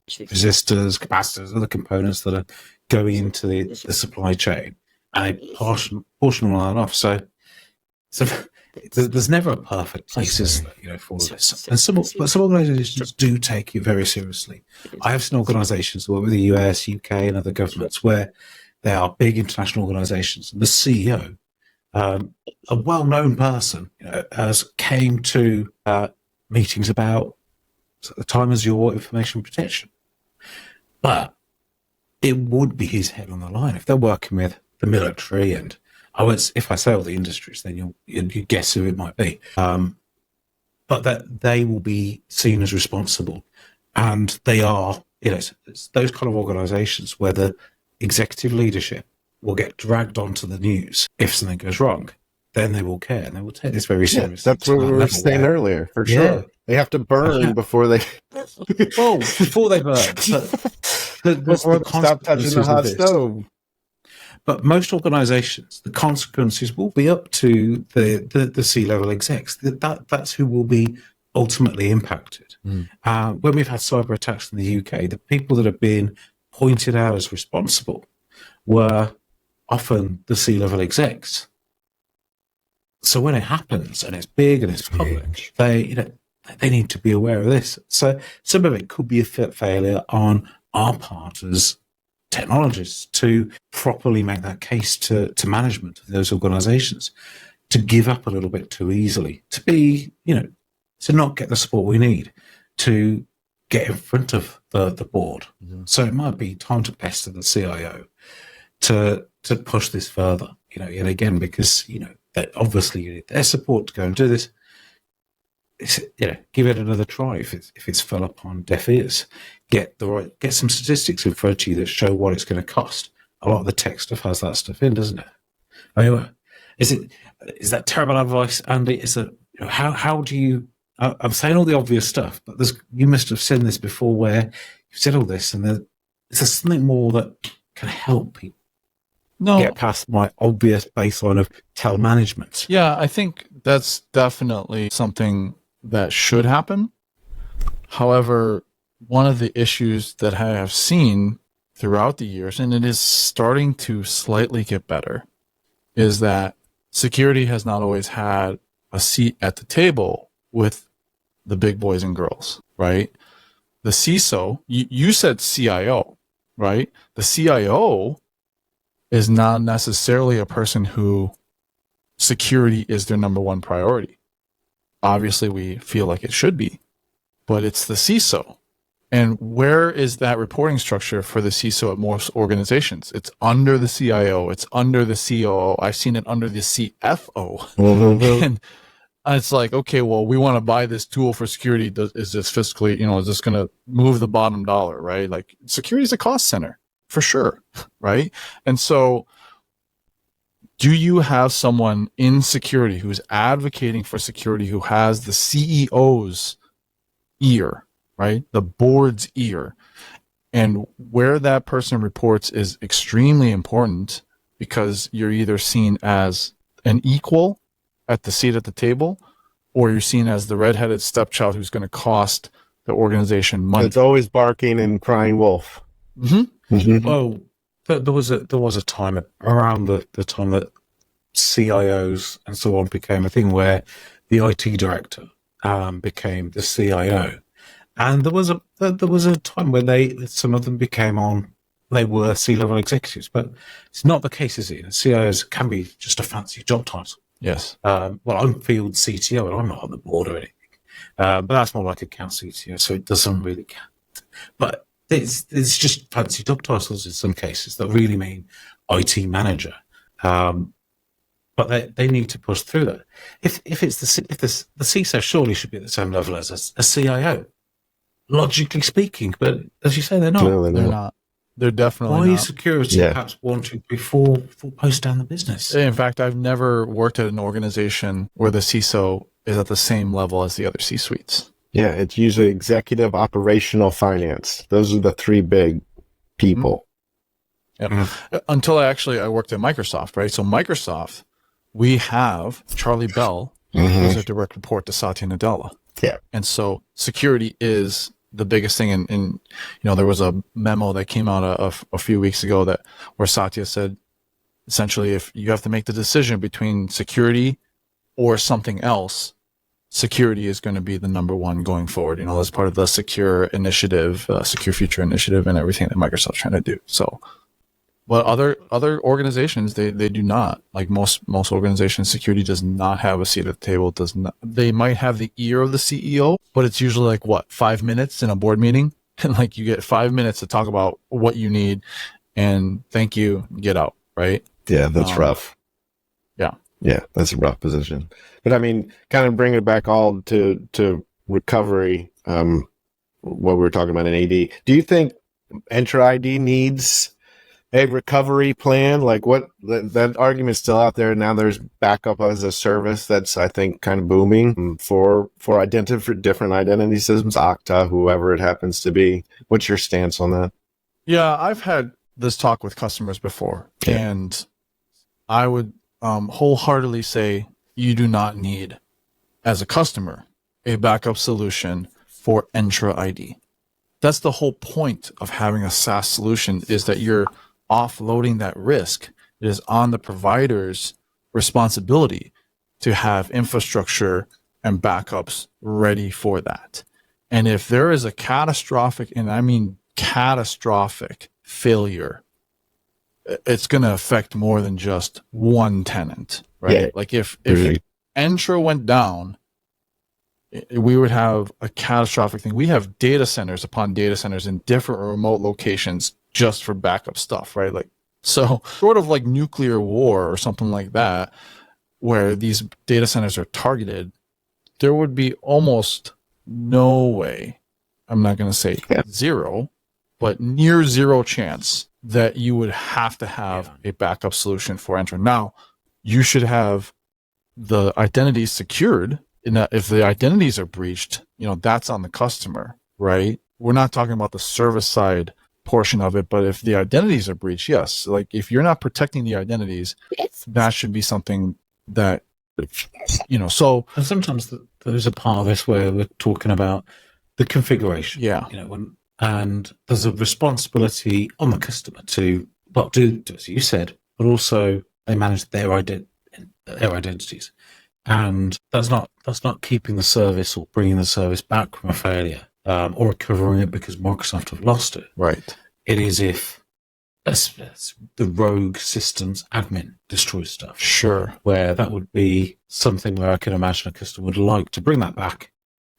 resistors, capacitors, other components that are going into the supply chain, and they portion all that off. So there's never a perfect place, for all this. And some organizations do take it very seriously. I have seen organizations that work with the US, UK, and other governments where they are big international organizations. And the CEO, a well-known person, has came to meetings about at the time as your information protection. But it would be his head on the line if they're working with the military, and if I say all the industries, then you guess who it might be. But that they will be seen as responsible, and they are. It's those kind of organisations where the executive leadership will get dragged onto the news if something goes wrong. Then they will care, and they will take this very seriously. That's what we were saying earlier, for sure. They have to burn before they. Well, before they burn. But stop touching the hot stove. But most organisations, the consequences will be up to the C-level execs. That's who will be ultimately impacted. When we've had cyber attacks in the UK, the people that have been pointed out as responsible were often the C-level execs. So when it happens and it's big and it's public, they need to be aware of this. So some of it could be a failure on our part as technologists to properly make that case to management of those organizations, to give up a little bit too easily, to be, to not get the support we need, to get in front of the board. So it might be time to pester the CIO to push this further, yet again, because, that obviously you need their support to go and do this. Give it another try if it's fell upon deaf ears. Get some statistics in front of you that show what it's going to cost. A lot of the tech stuff has that stuff in, doesn't it? I mean, is that terrible advice, Andy? Is that how do you? I'm saying all the obvious stuff, but you must have seen this before, where you've said all this, and is there something more that can help people? No. Get past my obvious baseline of telemanagement. Yeah, I think that's definitely something that should happen. However, one of the issues that I have seen throughout the years, and it is starting to slightly get better, is that security has not always had a seat at the table with the big boys and girls, right? The CISO, you said CIO, right? The CIO is not necessarily a person who security is their number one priority. Obviously, we feel like it should be, but it's the CISO. And where is that reporting structure for the CISO at most organizations? It's under the CIO. It's under the COO. I've seen it under the CFO. And it's like, okay, well, we want to buy this tool for security. Is this fiscally, is this going to move the bottom dollar, right? Like, security is a cost center for sure, right? And so do you have someone in security who's advocating for security, who has the CEO's ear, right? The board's ear. And where that person reports is extremely important, because you're either seen as an equal at the seat at the table, or you're seen as the redheaded stepchild who's going to cost the organization money. It's always barking and crying wolf. Well, there was a time around the time that CIOs and so on became a thing, where the IT director became the CIO, And there was a time when some of them they were C-level executives, but it's not the case, is it? CIOs can be just a fancy job title. Yes. Well, I'm field CTO and I'm not on the board or anything. But that's more like account CTO, so it doesn't really count. But it's just fancy job titles in some cases that really mean IT manager. But they need to push through that. If the CISO surely should be at the same level as a CIO, logically speaking. But as you say, they're not. No, They're not. They're definitely Why not. is security perhaps wanting to be four posts down the business? In fact, I've never worked at an organization where the CISO is at the same level as the other C-suites. Yeah, it's usually executive, operational, finance. Those are the three big people. Mm-hmm. Until I worked at Microsoft, right? So Microsoft, we have Charlie Bell, who's a direct report to Satya Nadella. Yeah. And so security is the biggest thing. And there was a memo that came out a few weeks ago where Satya said, essentially, if you have to make the decision between security or something else, security is going to be the number one going forward, as part of the secure initiative, secure future initiative, and everything that Microsoft's trying to do. So, but other organizations, they do not. Like most organizations, security does not have a seat at the table. They might have the ear of the CEO, but it's usually like 5 minutes in a board meeting, and like you get 5 minutes to talk about what you need, and thank you, get out, right? Yeah, that's rough. Yeah, that's a rough position. But I mean, kind of bringing it back all to recovery, what we were talking about in AD. Do you think Entra ID needs a recovery plan? Like that argument's still out there. Now there's backup as a service that's, I think, kind of booming for different identity systems, Okta, whoever it happens to be. What's your stance on that? Yeah, I've had this talk with customers before, and I would wholeheartedly say you do not need, as a customer, a backup solution for Entra ID. That's the whole point of having a SaaS solution, is that you're offloading that risk. It is on the provider's responsibility to have infrastructure and backups ready for that. And if there is a catastrophic, and I mean catastrophic, failure, it's going to affect more than just one tenant, right? Yeah. Like if Entra went down, we would have a catastrophic thing. We have data centers upon data centers in different remote locations just for backup stuff, right? Like, so sort of like nuclear war or something like that, where these data centers are targeted, there would be almost no way, I'm not going to say zero, but near zero chance that you would have to have a backup solution for Entra. Now, you should have the identities secured, in that if the identities are breached, that's on the customer, right? We're not talking about the service side portion of it, but if the identities are breached, yes. Like if you're not protecting the identities, that should be something that, so. And sometimes there's a part of this where we're talking about the configuration. Yeah. And there's a responsibility on the customer to do as you said, but also they manage their identities, and that's not keeping the service or bringing the service back from a failure, or recovering it because Microsoft have lost it. Right. It is if the rogue systems admin destroys stuff. Sure. Where that would be something where I can imagine a customer would like to bring that back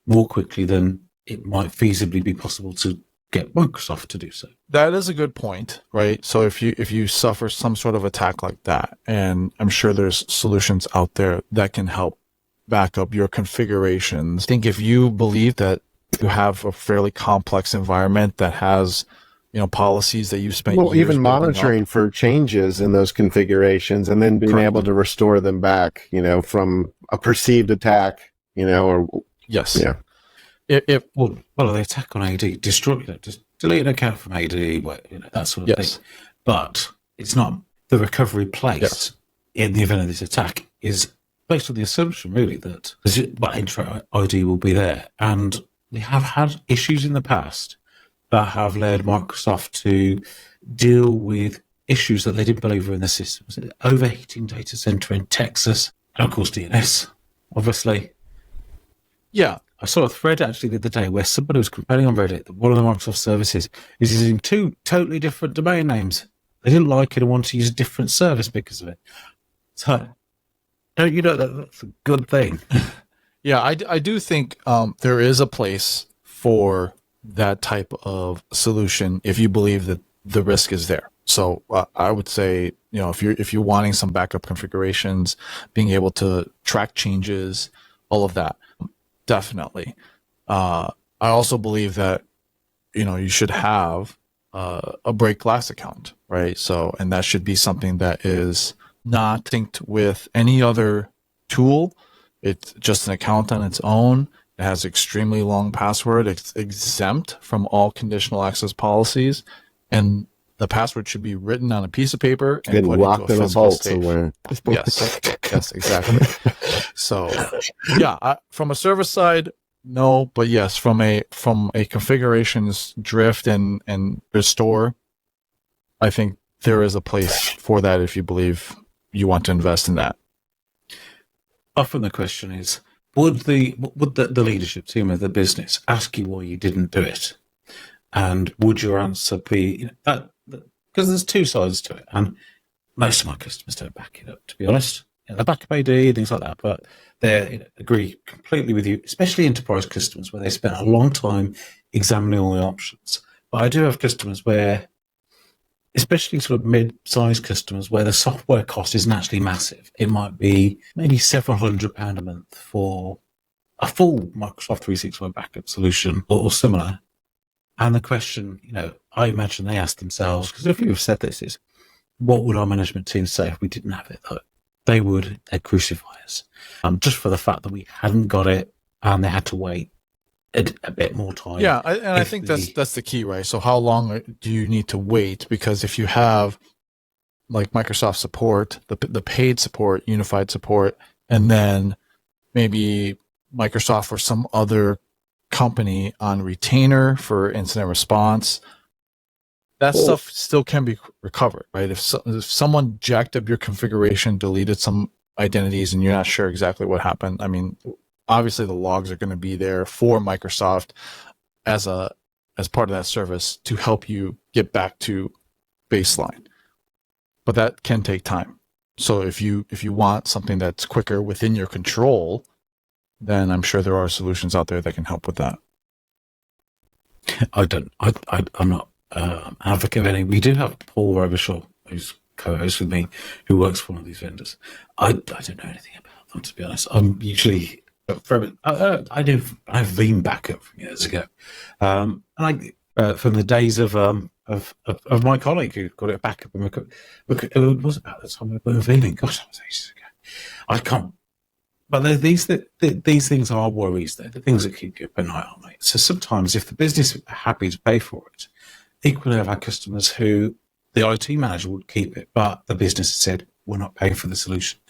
more quickly than it might feasibly be possible to get Microsoft to do so. That is a good point, right? So if you suffer some sort of attack like that, and I'm sure there's solutions out there that can help back up your configurations. I think if you believe that you have a fairly complex environment that has, policies that you've spent years even monitoring for changes in those configurations and then being able to restore them back, from a perceived attack, or yes. Yeah. Well, the attack on AD, just delete an account from AD, that sort of thing. But it's not the recovery place in the event of this attack is based on the assumption, really, that Entra ID will be there. And we have had issues in the past that have led Microsoft to deal with issues that they didn't believe were in the systems. Overheating data center in Texas, and of course DNS, obviously. Yeah. I saw a thread actually the other day where somebody was complaining on Reddit that one of the Microsoft services is using two totally different domain names. They didn't like it and wanted to use a different service because of it. So, don't you know that that's a good thing? Yeah, I do think there is a place for that type of solution if you believe that the risk is there. So I would say, if you're wanting some backup configurations, being able to track changes, all of that, definitely. I also believe that you should have a break glass account, right? So, and that should be something that is not synced with any other tool. It's just an account on its own. It has extremely long password. It's exempt from all conditional access policies, and the password should be written on a piece of paper and put locked into a in a physical vault safe. somewhere. Yes, exactly. So, yeah, from a server side, no, but yes, from a configurations drift and restore, I think there is a place for that if you believe you want to invest in that. Often the question is, would the leadership team of the business ask you why you didn't do it? And would your answer be that? Because there's two sides to it, and most of my customers don't back it up, to be honest. They back up AD, things like that, but they agree completely with you, especially enterprise customers where they spend a long time examining all the options. But I do have customers where, especially sort of mid-sized customers, where the software cost isn't actually massive. It might be maybe several £100 a month for a full Microsoft 365 backup solution or similar. And the question, I imagine they ask themselves, because if you've said this, is what would our management team say if we didn't have it, though? They'd crucify us, just for the fact that we hadn't got it and they had to wait a bit more time. Yeah, I think that's the key, right? So how long do you need to wait? Because if you have like Microsoft support, the paid support, unified support, and then maybe Microsoft or some other company on retainer for incident response, that stuff still can be recovered, right? If someone jacked up your configuration, deleted some identities, and you're not sure exactly what happened, I mean, obviously the logs are going to be there for Microsoft as part of that service to help you get back to baseline. But that can take time. So if you want something that's quicker within your control, then I'm sure there are solutions out there that can help with that. I'm not advocate of any. We do have Paul Robershaw, who's co-host with me, who works for one of these vendors. I don't know anything about them, to be honest. I'm usually I do. I have Veeam backup from years ago, and from the days of my colleague who got it back up. It was about the time of Veeam. Gosh, that was ages ago. I can't. But these things are worries. They're the things that keep you up at night, aren't they? So sometimes, if the business are happy to pay for it, equally I've had customers who the IT manager would keep it, but the business has said, we're not paying for the solution.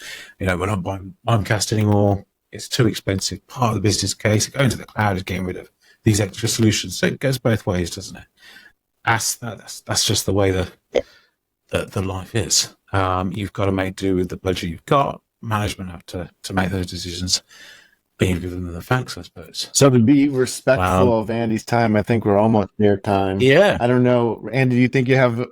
We're not buying Mimecast anymore. It's too expensive. Part of the business case, going to the cloud is getting rid of these extra solutions. So it goes both ways, doesn't it? That's just the way the life is. You've got to make do with the budget you've got. Management have to make those decisions, being given them the facts, I suppose. So to be respectful of Andy's time, I think we're almost near time. Yeah. I don't know, Andy, do you think you have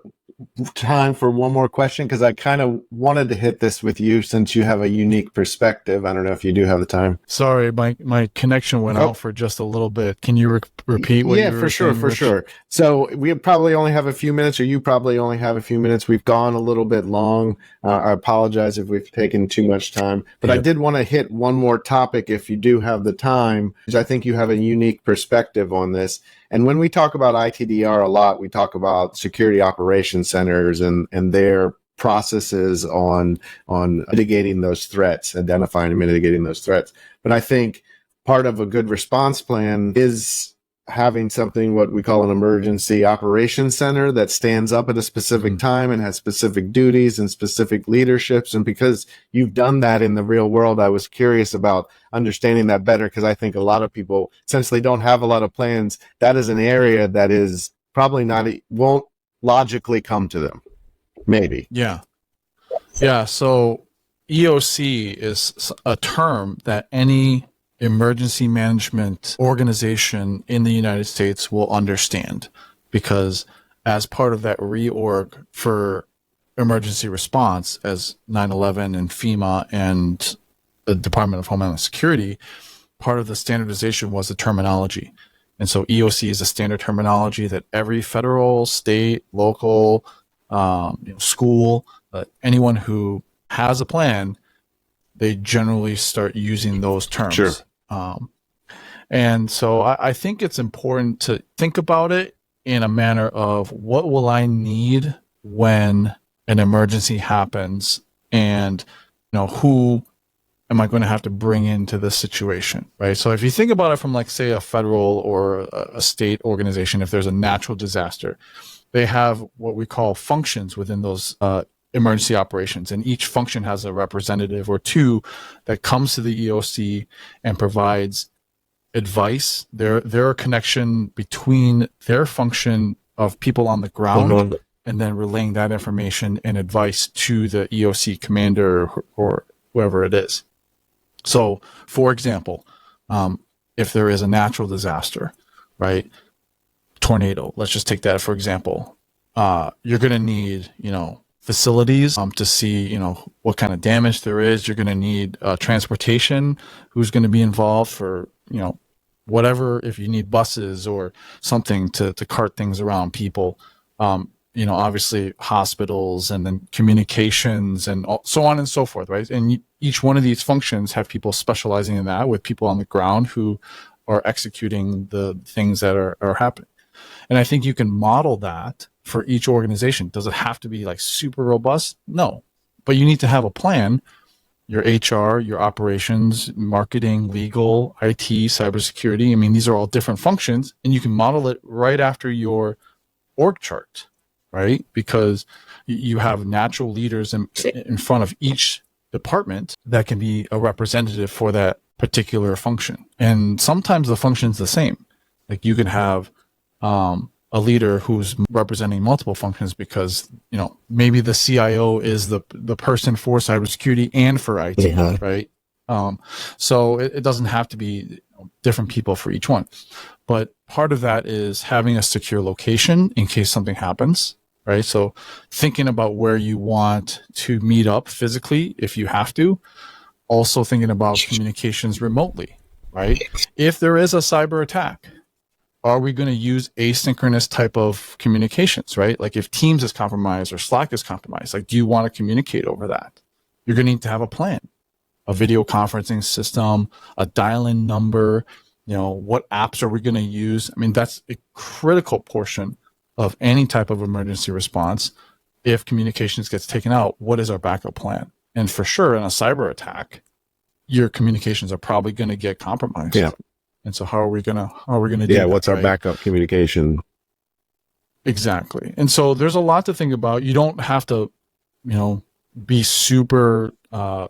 time for one more question? Because I kind of wanted to hit this with you since you have a unique perspective. I don't know if you do have the time. Sorry, my connection went out for just a little bit. Can you repeat what you were saying? For sure. So we probably only have a few minutes, or you probably only have a few minutes. We've gone a little bit long. I apologize if we've taken too much time, but I did want to hit one more topic if you do have the time, because I think you have a unique perspective on this. And when we talk about ITDR a lot, we talk about security operations centers and their processes on mitigating those threats, identifying and mitigating those threats. But I think part of a good response plan is having something what we call an emergency operations center that stands up at a specific time and has specific duties and specific leaderships. And because you've done that in the real world, I was curious about understanding that better, because I think a lot of people, since they don't have a lot of plans, that is an area that is probably won't logically come to them. Maybe. Yeah. So EOC is a term that any emergency management organization in the United States will understand, because as part of that reorg for emergency response, as 9/11 and FEMA and the Department of Homeland Security, part of the standardization was the terminology. And so EOC is a standard terminology that every federal, state, local, school, anyone who has a plan, they generally start using those terms. Sure. And so I think it's important to think about it in a manner of, what will I need when an emergency happens, and who am I going to have to bring into this situation, right? So if you think about it from, like, say, a federal or a state organization, if there's a natural disaster, they have what we call functions within those emergency operations, and each function has a representative or two that comes to the EOC and provides advice. They're a connection between their function of people on the ground and then relaying that information and advice to the EOC commander or whoever it is. So, for example, if there is a natural disaster, right? Tornado, let's just take that for example. You're going to need, facilities to see, what kind of damage there is. You're going to need transportation, who's going to be involved for, whatever, if you need buses or something to cart things around people. Obviously hospitals, and then communications, and so on and so forth, right? And each one of these functions have people specializing in that, with people on the ground who are executing the things that are happening. And I think you can model that for each organization. Does it have to be like super robust? No, but you need to have a plan. Your HR, your operations, marketing, legal, IT, cybersecurity. I mean, these are all different functions, and you can model it right after your org chart, right? Because you have natural leaders in front of each department that can be a representative for that particular function. And sometimes the function's the same. Like, you can have a leader who's representing multiple functions, because maybe the CIO is the person for cybersecurity and for IT, right? So it doesn't have to be different people for each one. But part of that is having a secure location in case something happens, right? So thinking about where you want to meet up physically if you have to. Also thinking about communications remotely, right? If there is a cyber attack, are we going to use asynchronous type of communications, right? Like, if Teams is compromised or Slack is compromised, like, do you want to communicate over that? You're going to need to have a plan, a video conferencing system, a dial-in number. What apps are we going to use? I mean, that's a critical portion of any type of emergency response. If communications gets taken out, what is our backup plan? And for sure, in a cyber attack, your communications are probably going to get compromised. Yeah. And so how are we gonna do that, what's our right? backup communication? Exactly. And so there's a lot to think about. You don't have to, be super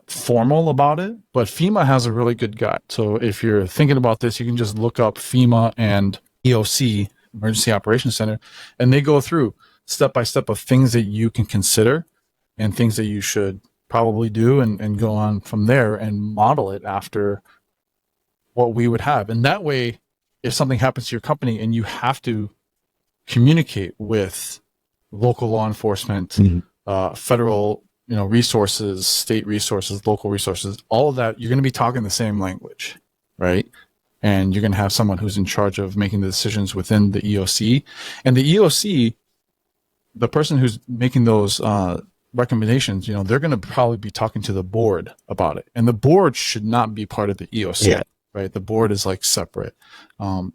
formal about it, but FEMA has a really good guide. So if you're thinking about this, you can just look up FEMA and EOC, Emergency Operations Center, and they go through step by step of things that you can consider and things that you should probably do, and go on from there and model it after what we would have. And that way, if something happens to your company and you have to communicate with local law enforcement, federal, resources, state resources, local resources, all of that, you're going to be talking the same language, right? And you're going to have someone who's in charge of making the decisions within the EOC. And the EOC, the person who's making those recommendations, they're going to probably be talking to the board about it. And the board should not be part of the EOC. Yeah. Right, the board is like separate.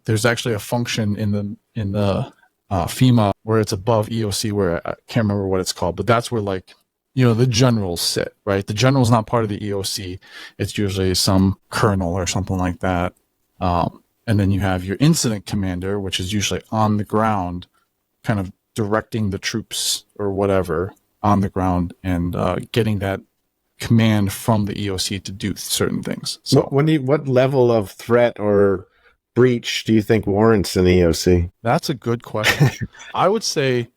There's actually a function in the FEMA where it's above EOC, where I can't remember what it's called, but that's where, like, the generals sit. Right, the general's not part of the EOC. It's usually some colonel or something like that. And then you have your incident commander, which is usually on the ground, kind of directing the troops or whatever on the ground, and getting that command from the EOC to do certain things. So what level of threat or breach do you think warrants an EOC? That's a good question. I would say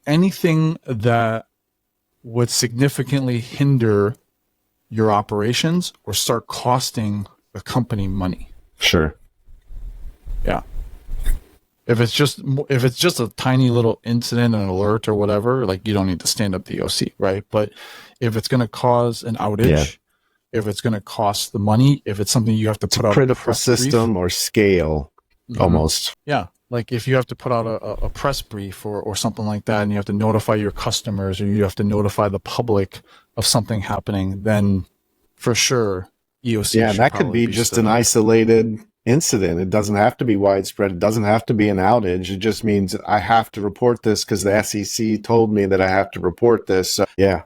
anything that would significantly hinder your operations or start costing the company money. Sure. Yeah. If it's just a tiny little incident, an alert or whatever, like you don't need to stand up the EOC, right? But if it's going to cause an outage, if it's going to cost the money, if it's something you have to put out Critical a press system brief, or scale, almost. yeah, like if you have to put out a press brief or something like that, and you have to notify your customers or you have to notify the public of something happening, then for sure EOC. Yeah, and that could be just an isolated incident. It doesn't have to be widespread. It doesn't have to be an outage. It just means I have to report this because the SEC told me that I have to report this. So, yeah.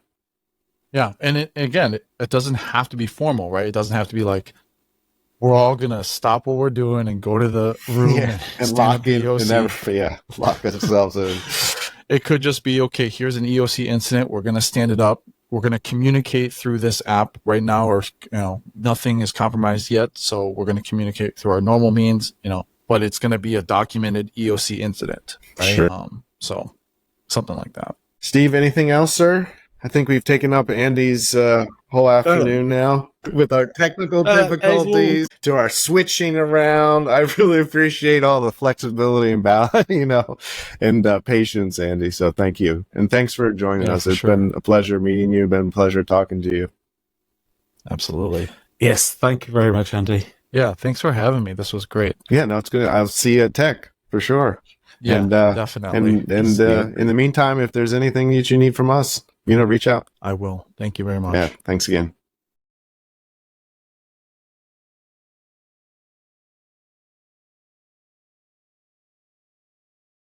Yeah. And it doesn't have to be formal, right? It doesn't have to be like, we're all going to stop what we're doing and go to the room and lock in and lock ourselves in. It could just be, okay, here's an EOC incident. We're going to stand it up. We're going to communicate through this app right now, or, nothing is compromised yet. So we're going to communicate through our normal means, but it's going to be a documented EOC incident, right? Sure. So something like that. Steve, anything else, sir? I think we've taken up Andy's whole afternoon now with our technical difficulties to our switching around. I really appreciate all the flexibility and and patience, Andy. So thank you. And thanks for joining us. It's been a pleasure meeting you. Been a pleasure talking to you. Absolutely. Yes. Thank you very much, Andy. Yeah. Thanks for having me. This was great. Yeah, no, it's good. I'll see you at Tech for sure. Yeah, and, definitely. And in the meantime, if there's anything that you need from us, reach out. I will. Thank you very much. Yeah. Thanks again.